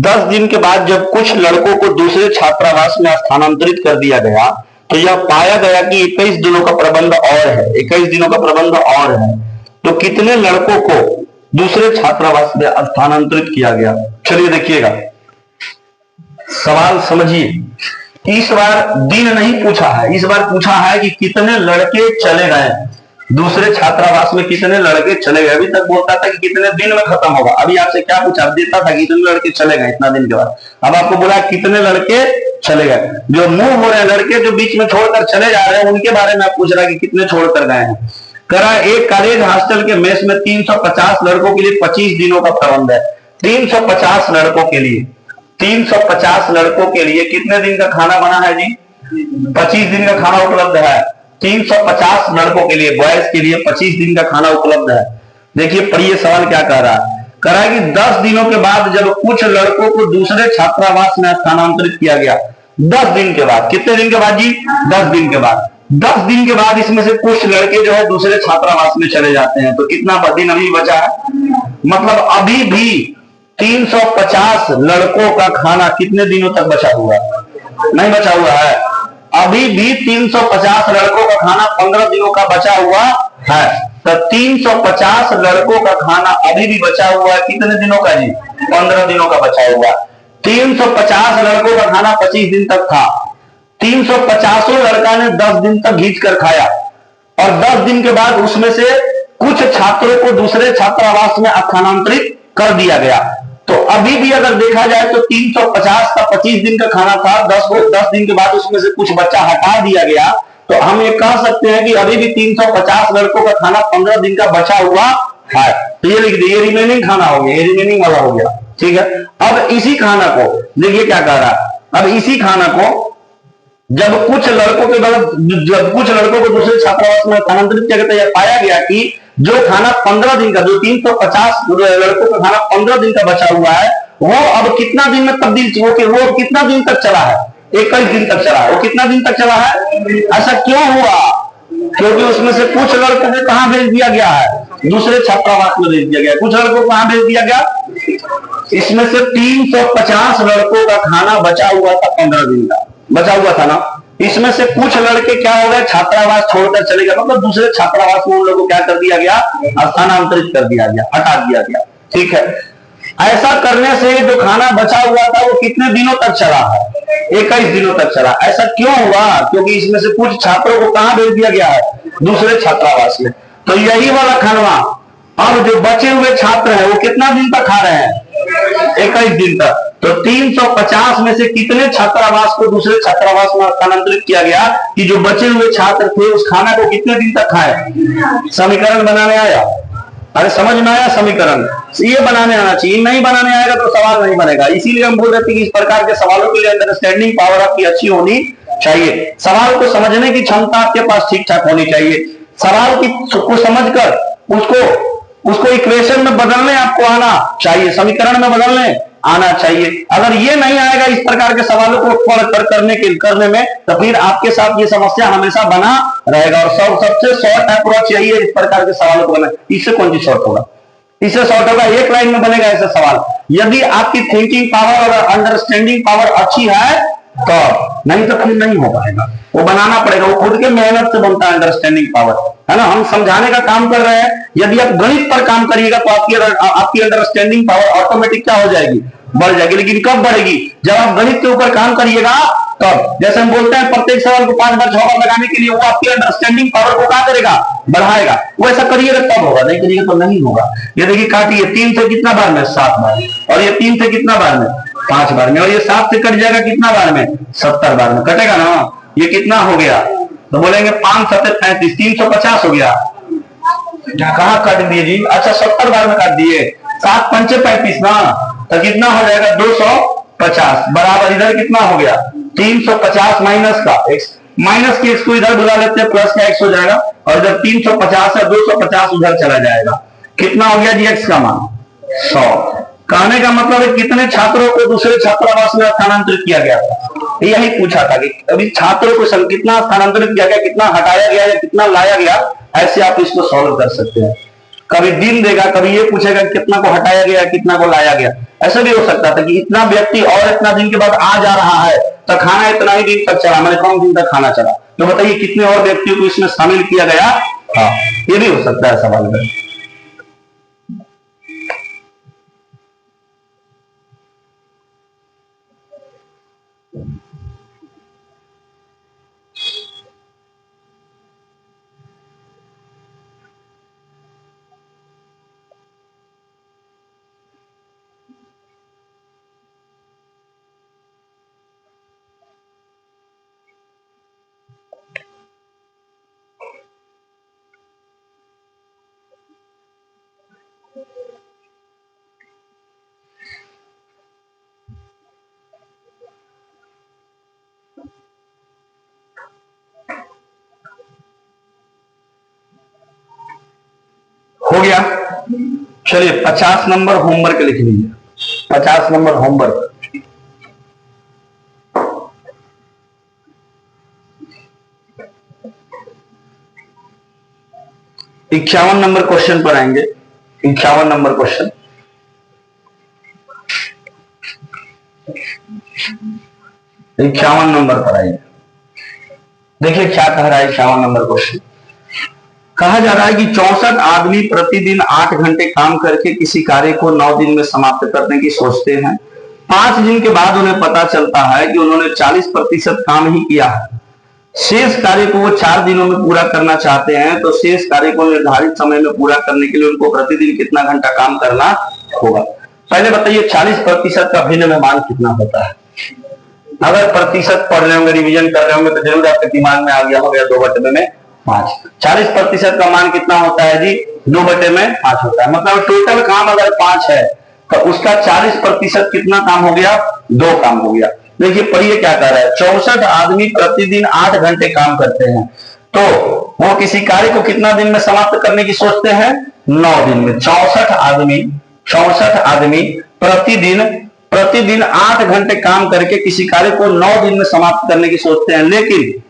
10 दिन के बाद जब कुछ लड़कों को दूसरे छात्रावास में स्थानांतरित कर दिया गया तो यह पाया गया कि 21 दिनों का प्रबंध और है। 21 दिनों का प्रबंध और है तो कितने लड़कों को दूसरे छात्रावास में स्थानांतरित किया गया? चलिए देखिएगा, सवाल समझिए। इस बार दिन नहीं पूछा है, इस बार पूछा है कि कितने लड़के चले गए दूसरे छात्रावास में, कितने लड़के चले गए। अभी तक बोलता था कि कितने दिन में खत्म होगा। अभी आपसे क्या पूछा? देता था कि कितने लड़के चले गए इतना दिन के बाद। अब आपको बोला कितने लड़के चले गए। जो मूव हो रहे हैं लड़के, जो बीच में छोड़कर चले जा रहे हैं, उनके बारे में आप पूछ रहा है कि कितने छोड़कर गए हैं। कह रहा है एक कॉलेज हॉस्टल के मेस में 350 लड़कों के लिए 25 दिनों का प्रबंध है। 350 लड़कों के लिए, 350 लड़कों के लिए कितने दिन का खाना बना है जी? 25 दिन का खाना उपलब्ध है। 350 लड़कों के लिए, बॉयज के लिए 25 दिन का खाना उपलब्ध है। देखिए पढ़िए सवाल क्या कह रहा है। कह रहा है कि 10 दिनों के बाद जब कुछ लड़कों को दूसरे छात्रावास में स्थानांतरित किया गया, 10 दिन के बाद, कितने दिन के बाद जी? 10 दिन के बाद। 10 दिन के बाद इसमें से कुछ लड़के जो है दूसरे छात्रावास में चले जाते हैं, तो कितना दिन अभी बचा है? मतलब अभी भी 350 लड़कों का खाना कितने दिनों तक बचा हुआ? नहीं बचा हुआ है। अभी भी 350 लड़कों का खाना 15 दिनों का बचा हुआ है। तो 350 लड़कों का खाना अभी भी बचा हुआ है। कितने दिनों का जी? 15 दिनों का बचा हुआ। 350 लड़कों का खाना 25 दिन तक था। 350 लड़का ने 10 दिन तक घींच कर खाया और 10 दिन के बाद उसमें से कुछ छात्रों को दूसरे छात्रावास में स्थानांतरित कर दिया गया। तो अभी भी अगर देखा जाए तो 350 का 25 दिन का खाना था, 10 दिन के बाद उसमें से कुछ बच्चा हटा दिया गया, तो हम ये कह सकते हैं कि अभी भी 350 लड़कों का खाना 15 दिन का बचा हुआ है। तो ये लिख दिए, रिमेनिंग खाना हो गया, ये रिमेनिंग वाला हो गया। ठीक है, अब इसी खाना को देखिए क्या कह रहा है। अब इसी खाना को जब कुछ लड़कों को दूसरे छात्रावास में स्थानांतरित किया गया, तो पाया गया कि जो खाना 15 दिन का, जो 350 लड़कों का खाना 15 दिन का बचा हुआ है, वो अब कितना दिन में तब्दील, वो कितना दिन तक चला है? 21 दिन तक चला है। वो कितना दिन तक चला है? ऐसा क्यों हुआ? क्योंकि उसमें से कुछ लड़कों को कहां भेज दिया गया है? दूसरे छात्रावास में भेज दिया गया। कुछ लड़कों को कहां भेज दिया गया? इसमें से 350 लड़कों का खाना बचा हुआ था, 15 दिन का बचा हुआ था ना। इसमें से कुछ लड़के क्या हो गए? छात्रावास छोड़कर चले गए, मतलब दूसरे छात्रावास में उन लोगों को क्या कर दिया गया? स्थानांतरित कर दिया गया, हटा दिया गया। ठीक है, ऐसा करने से जो खाना बचा हुआ था वो कितने दिनों तक चला है? 21 दिनों तक चला। ऐसा क्यों हुआ? क्योंकि इसमें से कुछ छात्रों को कहां भेज दिया गया है? दूसरे छात्रावास में। तो यही वाला खाना अब जो बचे हुए छात्र हैं वो कितना दिन तक खा रहे हैं? 21 दिन तक। तो 350 में से कितने छात्रावास को दूसरे छात्रावास में स्थानांतरित किया गया कि जो बचे हुए छात्र थे उस खाना को कितने दिन तक खाए? समीकरण बनाने आया? अरे समझ में आया समीकरण? ये बनाने आना चाहिए, नहीं बनाने आएगा तो सवाल नहीं बनेगा। इसीलिए हम बोल रहे थे कि इस प्रकार के सवालों के लिए अंडरस्टैंडिंग पावर आपकी अच्छी होनी चाहिए। सवाल को समझने की क्षमता आपके पास ठीक ठाक होनी चाहिए। सवाल को समझकर उसको इक्वेशन में बदलने आपको आना चाहिए, समीकरण में बदलने आना चाहिए। अगर ये नहीं आएगा इस प्रकार के सवालों को करने में, तो फिर आपके साथ ये समस्या हमेशा बना रहेगा। और सबसे शॉर्ट अप्रोच यही है इस प्रकार के सवालों को बनाना। इससे कौन सी शॉर्ट होगा? इससे शॉर्ट होगा, एक लाइन में बनेगा ऐसा सवाल। यदि आपकी थिंकिंग पावर और अंडरस्टैंडिंग पावर अच्छी है तो, नहीं तो फिर नहीं हो पाएगा। वो बनाना पड़ेगा, वो खुद के मेहनत से बनता है अंडरस्टैंडिंग पावर, है ना। हम समझाने का काम कर रहे हैं, यदि आप गणित पर काम करिएगा तो आपकी अंडरस्टैंडिंग पावर ऑटोमेटिक क्या हो जाएगी? बढ़ जाएगी। लेकिन कब बढ़ेगी? जब आप गणित के ऊपर काम करिएगा तब। जैसे हम बोलते हैं प्रत्येक सवाल को 5 बार 6 बार लगाने के लिए, वो आपकी अंडरस्टैंडिंग पावर को क्या करेगा? बढ़ाएगा। वो ऐसा करिएगा तब होगा, नहीं करिएगा तो नहीं होगा। ये देखिए काटिए, 3 से कितना बार में? 7 बार। और ये 3 से कितना बार में? 5 बार में। और ये 7 से कट जाएगा कितना बार में? 70 बार में कटेगा ना। ये कितना हो गया? तो बोलेंगे 5 7 35, 350 हो गया। कहाँ काट दिए जी? अच्छा 70 बार में काट दिए। 7 पंचे 35 ना, तो कितना हो जाएगा? 250 बराबर इधर कितना हो गया? 350 माइनस का x, माइनस के x को इधर बुला लेते हैं, प्लस का x हो जाएगा। और जब 350 है 250 उधर चला जाएगा। कितना हो गया जी x का मान? 100। कहने का मतलब है कितने छात्रों को दूसरे छात्रावास में स्थानांतरित किया गया था, यही पूछा था कि अभी छात्रों को कितना स्थानांतरित किया गया, कितना हटाया गया या कितना लाया गया। ऐसे आप इसको सॉल्व कर सकते हैं। कभी दिन देगा, कभी ये पूछेगा कितना को हटाया गया, कितना को लाया गया। ऐसा भी हो सकता था कि इतना व्यक्ति और इतना दिन के बाद आ जा रहा है तो खाना इतना ही दिन तक चला, मैंने कम दिन तक खाना चला, तो बताइए कितने और व्यक्तियों को इसमें शामिल किया गया। हाँ, ये भी हो सकता है सवाल में। हो गया। चलिए 50 नंबर होमवर्क लिख लीजिए, 50 नंबर होमवर्क। 51 नंबर क्वेश्चन पर आएंगे। 51 नंबर क्वेश्चन, 51 नंबर पर आएंगे। देखिए क्या कह रहा है 51 नंबर क्वेश्चन। कहा जा रहा है कि 64 आदमी प्रतिदिन 8 घंटे काम करके किसी कार्य को 9 दिन में समाप्त करने की सोचते हैं। 5 दिन के बाद उन्हें पता चलता है कि उन्होंने 40% काम ही किया है। शेष कार्य को वो 4 दिनों में पूरा करना चाहते हैं, तो शेष कार्य को निर्धारित समय में पूरा करने के लिए उनको प्रतिदिन कितना घंटा काम करना होगा। पहले बताइए 40% का भिन्न में मान कितना होता है। अगर प्रतिशत पढ़ रहे होंगे, रिवीजन कर रहे होंगे, तो जरूर आपके दिमाग में आ गया होगा 2/5। 40% का मान कितना होता है जी, 2/5 होता है। मतलब टोटल काम अगर 5 है तो उसका 40% कितना काम हो गया, 2 काम हो गया। देखिए पढ़िए क्या कह रहा है। 64 आदमी प्रतिदिन 8 घंटे काम करते हैं, तो वो किसी कार्य को कितना दिन में समाप्त करने की सोचते हैं, 9 दिन में। 64 आदमी प्रतिदिन 8 घंटे काम करके किसी कार्य को 9 दिन में समाप्त करने की सोचते हैं, लेकिन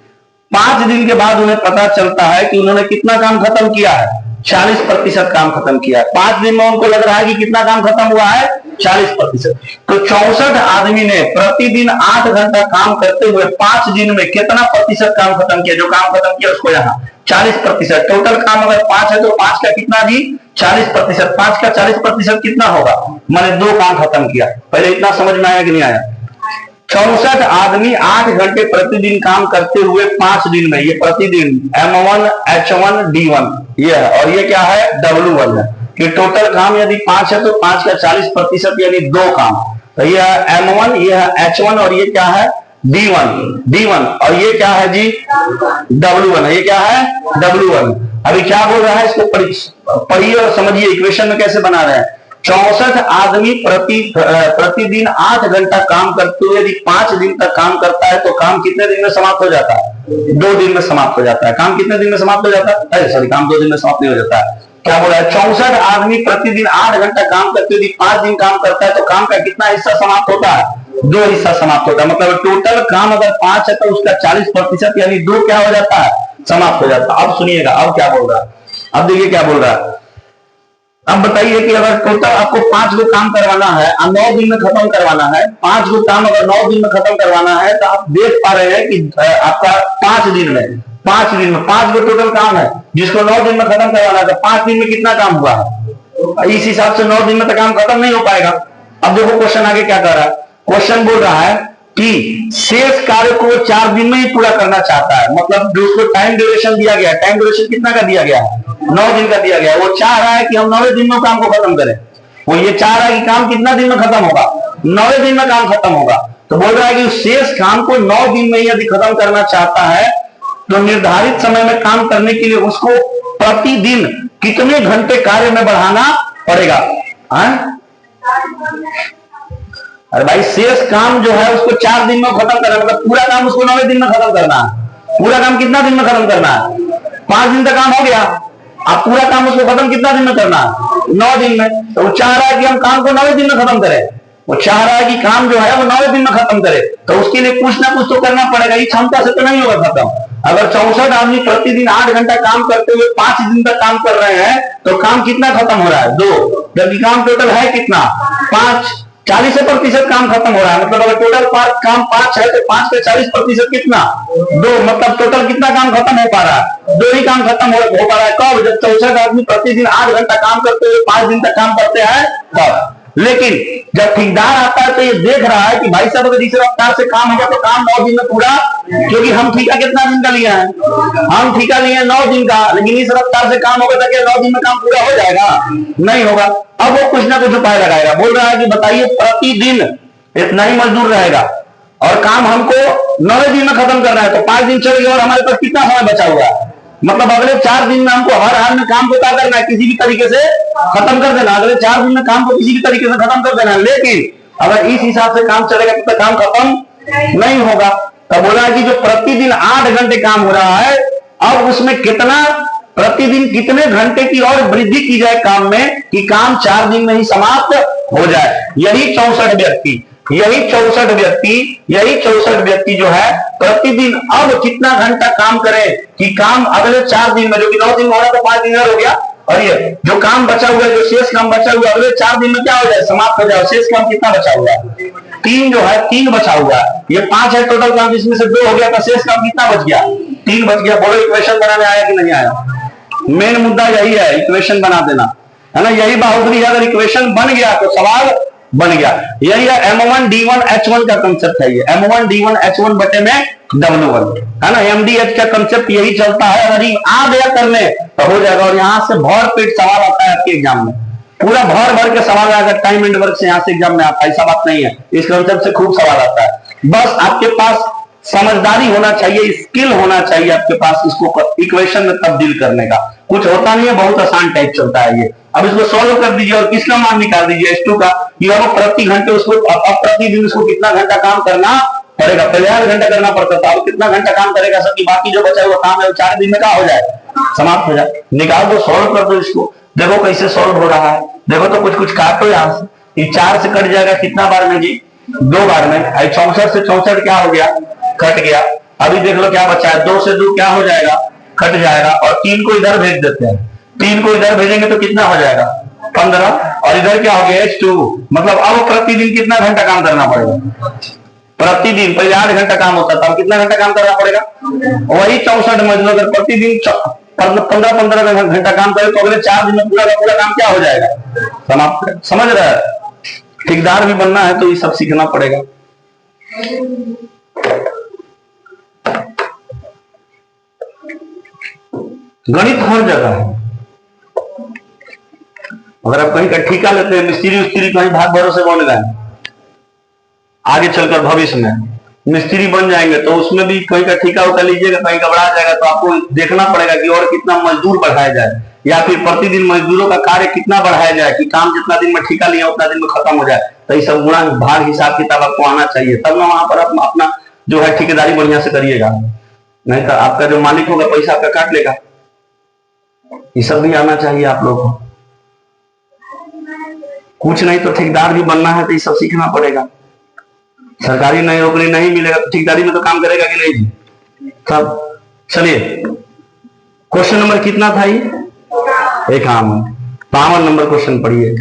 5 दिन के बाद उन्हें पता चलता है कि उन्होंने कितना काम खत्म किया है, 40% काम खत्म किया है। 5 दिन में उनको लग रहा है कि कितना काम खत्म हुआ है, 40%। तो 64 आदमी ने प्रतिदिन 8 घंटा काम करते हुए 5 दिन में कितना प्रतिशत काम खत्म किया। जो काम खत्म किया उसको यहाँ 40%। टोटल काम अगर 5 है तो 5 का कितना जी, 40%। 5 का 40% कितना होगा, मैंने 2 काम खत्म किया। पहले इतना समझ में आया कि नहीं आया। 64 आदमी 8 घंटे प्रतिदिन काम करते हुए 5 दिन में, ये प्रतिदिन M1 H1 D1 ये है, और ये क्या है, W1 है। कि टोटल काम यदि 5 है तो 5 का 40% यानी 2 काम। तो ये है M1, ये है H1 और ये क्या है, D1 और ये क्या है जी, W1 है। ये क्या है, W1। अभी क्या बोल रहा है, इसको पढ़िए और समझिए इक्वेशन में कैसे बना रहे हैं। 64 आदमी प्रतिदिन 8 घंटा काम करते हुए यदि 5 दिन तक काम करता है तो काम कितने दिन में समाप्त हो जाता है, 2 दिन में समाप्त हो जाता है। काम कितने दिन में समाप्त हो जाता है, सॉरी काम 2 दिन में समाप्त नहीं हो जाता है। क्या बोला है, 64 आदमी प्रतिदिन 8 घंटा काम करते हुए 5 दिन काम करता है तो काम का कितना हिस्सा समाप्त होता है, 2 हिस्सा समाप्त होता है। मतलब टोटल काम अगर 5 है तो उसका 40% यानी 2 क्या हो जाता है, समाप्त हो जाता है। अब सुनिएगा, अब क्या बोल रहा है, अब देखिए क्या बोल रहा है। अब बताइए कि अगर टोटल आपको 5 गो काम करवाना है और 9 दिन में खत्म करवाना है, 5 गो काम अगर 9 दिन में खत्म करवाना है, तो आप देख पा रहे हैं कि आपका 5 दिन में 5 गो टोटल काम है जिसको 9 दिन में खत्म करवाना है। तो 5 दिन में कितना काम हुआ है, इस हिसाब से 9 दिन में तो काम खत्म नहीं हो पाएगा। अब देखो क्वेश्चन आगे क्या कर रहा है। क्वेश्चन बोल रहा है कि शेष कार्य को 4 दिन में ही पूरा करना चाहता है। मतलब जो उसको टाइम ड्यूरेशन दिया गया, टाइम ड्यूरेशन कितना का दिया गया है, 9 दिन का दिया गया। वो चाह रहा है कि हम 9 दिन में काम को खत्म करें। वो ये चाह रहा है कि काम कितना दिन में खत्म होगा, 9 दिन में काम खत्म होगा। तो बोल रहा है कि शेष काम को 9 दिन में यदि खत्म करना चाहता है तो निर्धारित समय में काम करने के लिए उसको प्रतिदिन कितने घंटे कार्य में बढ़ाना पड़ेगा। अरे भाई शेष काम जो है उसको 4 दिन में खत्म करना, मतलब पूरा काम उसको 9 दिन में खत्म करना है। पूरा काम कितना दिन में खत्म करना है, 5 दिन तक काम हो गया। आप पूरा काम उसको खत्म कितना दिन में करना है? 9 दिन में। तो वो चाह रहा है कि हम काम को 9 दिन में खत्म करें, वो चाह रहा है कि काम जो है वो 9 दिन में खत्म करे, तो उसके लिए कुछ ना कुछ तो करना पड़ेगा। ये क्षमता से तो नहीं होगा खत्म। अगर 64 आदमी प्रतिदिन 8 घंटा काम करते हुए 5 दिन तक काम कर रहे हैं तो काम कितना खत्म हो रहा है? 2। जबकि काम टोटल है कितना? 5। 40% काम खत्म हो रहा है। मतलब अगर टोटल काम 5 है तो 5 पे 40% कितना? 2। मतलब टोटल कितना काम खत्म हो पा रहा है? 2 ही काम खत्म हो पा रहा है। कब? जब 64 आदमी प्रतिदिन 8 घंटा काम करते हुए 5 दिन तक काम करते हैं तब। लेकिन जब ठेकेदार आता है तो ये देख रहा है कि भाई साहब अगर इस रफ्तार से काम होगा तो काम 9 दिन में पूरा, क्योंकि हम ठेका कितना दिन का लिया है? हम ठेका लिए 9 दिन का, लेकिन इस रफ्तार से काम होगा तो क्या 9 दिन में काम पूरा हो जाएगा? नहीं होगा। अब वो कुछ ना कुछ उपाय लगाएगा। बोल रहा है कि बताइए प्रतिदिन इतना ही मजदूर रहेगा और काम हमको 9 दिन में खत्म करना है, तो 5 दिन चल गए और हमारे पास कितना समय बचा हुआ है? मतलब अगले 4 दिन में हमको हर हाल में काम को क्या करना है? किसी भी तरीके से खत्म कर देना। अगले 4 दिन में काम को किसी भी तरीके से खत्म कर देना। लेकिन अगर इस हिसाब से काम चलेगा तो काम खत्म नहीं होगा। तब बोला कि जो प्रतिदिन 8 घंटे काम हो रहा है, अब उसमें कितना प्रतिदिन कितने घंटे की और वृद्धि की जाए काम में कि काम 4 दिन में ही समाप्त हो जाए। यही 64 व्यक्ति जो है प्रतिदिन अब कितना घंटा काम करें कि काम अगले 4 दिन में, जो कि 9 दिन में हो रहा तो 5 दिन और हो गया, और ये जो काम बचा हुआ है, जो शेष काम बचा हुआ है, अगले 4 दिन में क्या हो जाए? समाप्त हो जाए। शेष काम कितना बचा हुआ है? 3 जो है, 3 बचा हुआ है। ये 5 है टोटल काम, जिसमें से 2 हो गया तो शेष काम कितना बच गया? 3 बच गया। बोलो इक्वेशन बनाने आया कि नहीं आया? मेन मुद्दा यही है, इक्वेशन बना देना है ना। यही बाहुबली है। अगर इक्वेशन बन गया तो सवाल बन गया। यही है M1 D1 H1 का कंसेप्ट है। ये M1 D1 H1 बटे में W1 है ना। MDH का कंसेप्ट यही चलता है। अगर ये आ गया करने तो हो जाएगा। और यहां से भर पेट सवाल आता है आपके एग्जाम में, पूरा भर भर के सवाल आएगा। टाइम एंड वर्क से यहां से एग्जाम में आता है, ऐसा बात नहीं है। इस कंसेप्ट से खूब सवाल आता है। बस आपके पास समझदारी होना चाहिए, स्किल होना चाहिए आपके पास इसको इक्वेशन में तब्दील करने का। कुछ होता नहीं है, बहुत आसान टाइप चलता है ये। अब इसको सॉल्व कर दीजिए और किसका मान निकाल दीजिए? S2 का। ये अब प्रति घंटे उसको, अब प्रतिदिन उसको कितना घंटा काम करना पड़ेगा? पहले 8 घंटा करना पड़ता था, अब कितना घंटा काम करेगा सर? कि बाकी जो बचा हुआ काम है वो 4 दिन में क्या हो जाए? समाप्त हो जाए। निकाल दो, सॉल्व कर दो इसको, देखो कैसे सॉल्व हो रहा है। देखो तो कुछ कुछ काटो यहां से। ये 4 से कट जाएगा कितना बार में जी? 2 बार में। 64 से 64 क्या हो गया? कट गया। अभी देख लो क्या बचा है? 2 से 2 क्या हो जाएगा? कट जाएगा। और 3 को इधर भेज देते हैं। 3 को इधर भेजेंगे तो कितना हो जाएगा? 15। और इधर क्या हो गया? H2। मतलब अब प्रतिदिन कितना घंटा काम करना पड़ेगा? प्रतिदिन पहले 8 घंटा काम होता था, अब कितना घंटा काम करना पड़ेगा? वही 64 मजदूर अगर प्रतिदिन 15-15 घंटा काम करे तो अगले 4 दिन में पूरा का पूरा काम क्या हो जाएगा? समाप्त। समझ रहा है? ठेकेदार भी बनना है तो ये सब सीखना पड़ेगा। गणित हर जगह है। अगर आप कहीं का ठेका लेते हैं, मिस्त्री उस्त्री कहीं भाग भरोसे बन गए, आगे चलकर भविष्य में मिस्त्री बन जाएंगे तो उसमें भी कहीं का ठेका उठा लीजिएगा, कहीं घबरा जाएगा तो आपको देखना पड़ेगा कि और कितना मजदूर बढ़ाया जाए, या फिर प्रतिदिन मजदूरों का कार्य कितना बढ़ाया जाए कि काम जितना दिन में ठेका लिया उतना दिन में खत्म हो जाए। तो ये सब गुणा भाग हिसाब किताब आपको आना चाहिए, तब ना वहां पर अपना जो है ठेकेदारी बढ़िया से करिएगा। नहीं तो आपका जो मालिक होगा पैसा आपका काट लेगा। ये सब भी आना चाहिए आप लोगों को। कुछ नहीं तो ठेकेदार भी बनना है तो ये सब सीखना पड़ेगा। सरकारी नई नौकरी नहीं मिलेगा तो ठेकेदारी में तो काम करेगा कि नहीं जी? सब। चलिए क्वेश्चन नंबर कितना था ये? 52 नंबर क्वेश्चन पढ़िए।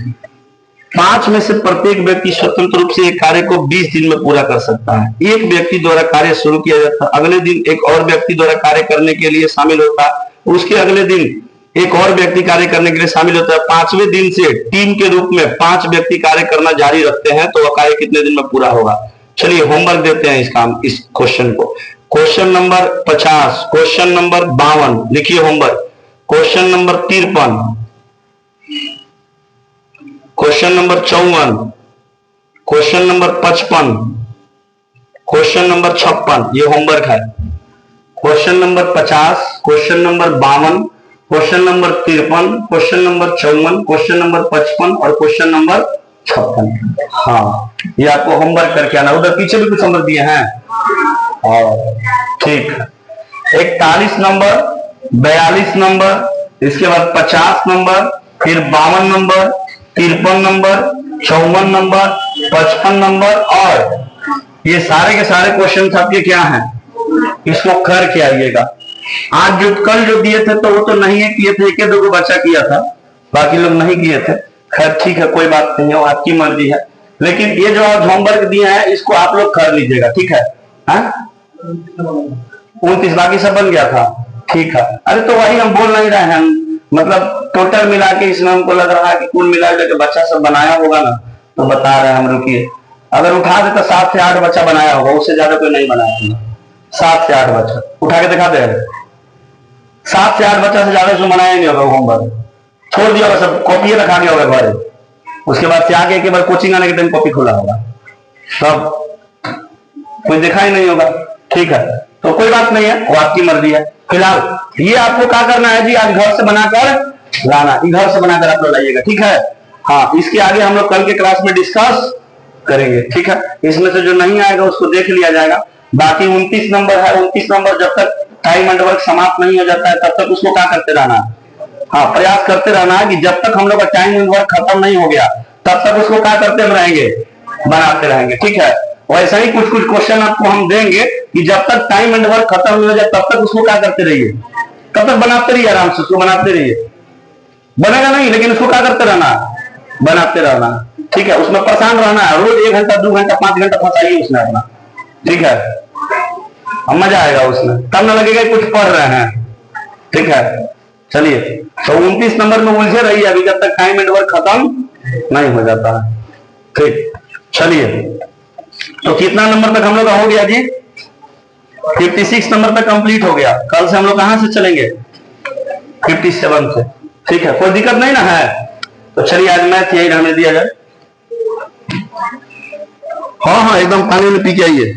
5 में से प्रत्येक व्यक्ति स्वतंत्र रूप से एक कार्य को 20 दिन में पूरा कर सकता है। एक व्यक्ति द्वारा कार्य शुरू किया जाता है, अगले दिन एक और व्यक्ति द्वारा कार्य करने के लिए शामिल होता है, उसके अगले दिन एक और व्यक्ति कार्य करने के लिए शामिल होता है। 5वें दिन से टीम के रूप में 5 व्यक्ति कार्य करना जारी रखते हैं तो वह कार्य कितने दिन में पूरा होगा? चलिए होमवर्क देते हैं इस क्वेश्चन को। क्वेश्चन नंबर 50, क्वेश्चन नंबर 52 लिखिए homework. Question number 53, question number 54, question number 55, question number 56, ये होमवर्क है। Question number 50, question number 52, question number 53, question number 54, question number 55 और क्वेश्चन नंबर 56। हाँ, ये आपको होमवर्क करके आना। उधर पीछे भी कुछ होमवर्क दिए हैं। और ठीक, 41 नंबर, 42 नंबर, इसके बाद 50 नंबर, फिर 52 नंबर, 53 नंबर, 54 नंबर, 55 नंबर, और ये सारे के सारे क्वेश्चन आपके क्या हैं, इसको करके आइएगा। आज जो कल जो दिए थे तो वो तो नहीं है किए थे, एक दो को बच्चा किया था, बाकी लोग नहीं किए थे। खैर ठीक है, कोई बात नहीं है, आपकी मर्जी है। लेकिन ये जो आज होमवर्क दिया है इसको आप लोग कर लीजिएगा, ठीक है। 29 बाकी सब बन गया था, ठीक है। अरे तो वही हम बोल नहीं रहे हैं, मतलब टोटल मिला के इसमें हमको लग रहा है कि कुल मिला के बच्चा सब बनाया होगा ना, तो बता रहे हैं हम। रुकिए, अगर उठा दे तो 7 से 8 बच्चा बनाया होगा, उससे ज्यादा कोई नहीं बनाया। 7 से 8 बच्चा उठा के दिखाते हैं। 7 से 8 बच्चा से ज्यादा इसमें बनाया नहीं होगा होमवर्क, छोड़ दिया होगा, सब कॉपी रखा गया होगा घरे। उसके बाद से आगे एक बार कोचिंग आने के टाइम कॉपी खोला होगा, तब कोई देखा ही नहीं होगा, ठीक है। तो कोई बात नहीं है, वो आपकी मर्जी है। फिलहाल ये आपको क्या करना है जी, आज घर से बनाकर लाना, घर से बनाकर आप लोग लाइएगा, ठीक है। हाँ, इसके आगे हम लोग कल के क्लास में डिस्कस करेंगे, ठीक है। इसमें से जो नहीं आएगा उसको देख लिया जाएगा। बाकी 29 नंबर है, 29 नंबर जब तक टाइम एंड वर्क समाप्त नहीं हो जाता है तब तक उसको क्या करते रहना है, हाँ, प्रयास करते रहना है कि जब तक हम लोग का टाइम एंड वर्क खत्म नहीं हो गया तब तक उसको क्या करते रहेंगे, बनाते रहेंगे, ठीक है। वैसा ही कुछ कुछ क्वेश्चन आपको हम देंगे कि जब तक टाइम एंड वर्क खत्म नहीं हो जाए तब तक उसको क्या करते रहिए, तब तक बनाते रहिए, आराम से उसको बनाते रहिए। बनेगा नहीं, लेकिन उसको क्या करते रहना, बनाते रहना, ठीक है। उसमें परेशान रहना है, रोज 1 घंटा 2 घंटा 5 घंटा फंसाइए उसमें अपना, ठीक है। मजा आएगा उसमें, तब ना लगेगा कुछ पढ़ रहे हैं, ठीक है। चलिए, तो 29 नंबर में उलझे रहिए अभी जब तक टाइम एंड वर्क खत्म नहीं हो जाता है, ठीक। चलिए, तो कितना नंबर तक हम लोग का हो गया जी, 56 नंबर तक कंप्लीट हो गया। कल से हम लोग कहां से चलेंगे, 57 से, ठीक है। कोई दिक्कत नहीं ना है, तो चलिए आज मैथ यही रहने दिया जाए। हाँ हाँ, एकदम पानी में पी के आइए।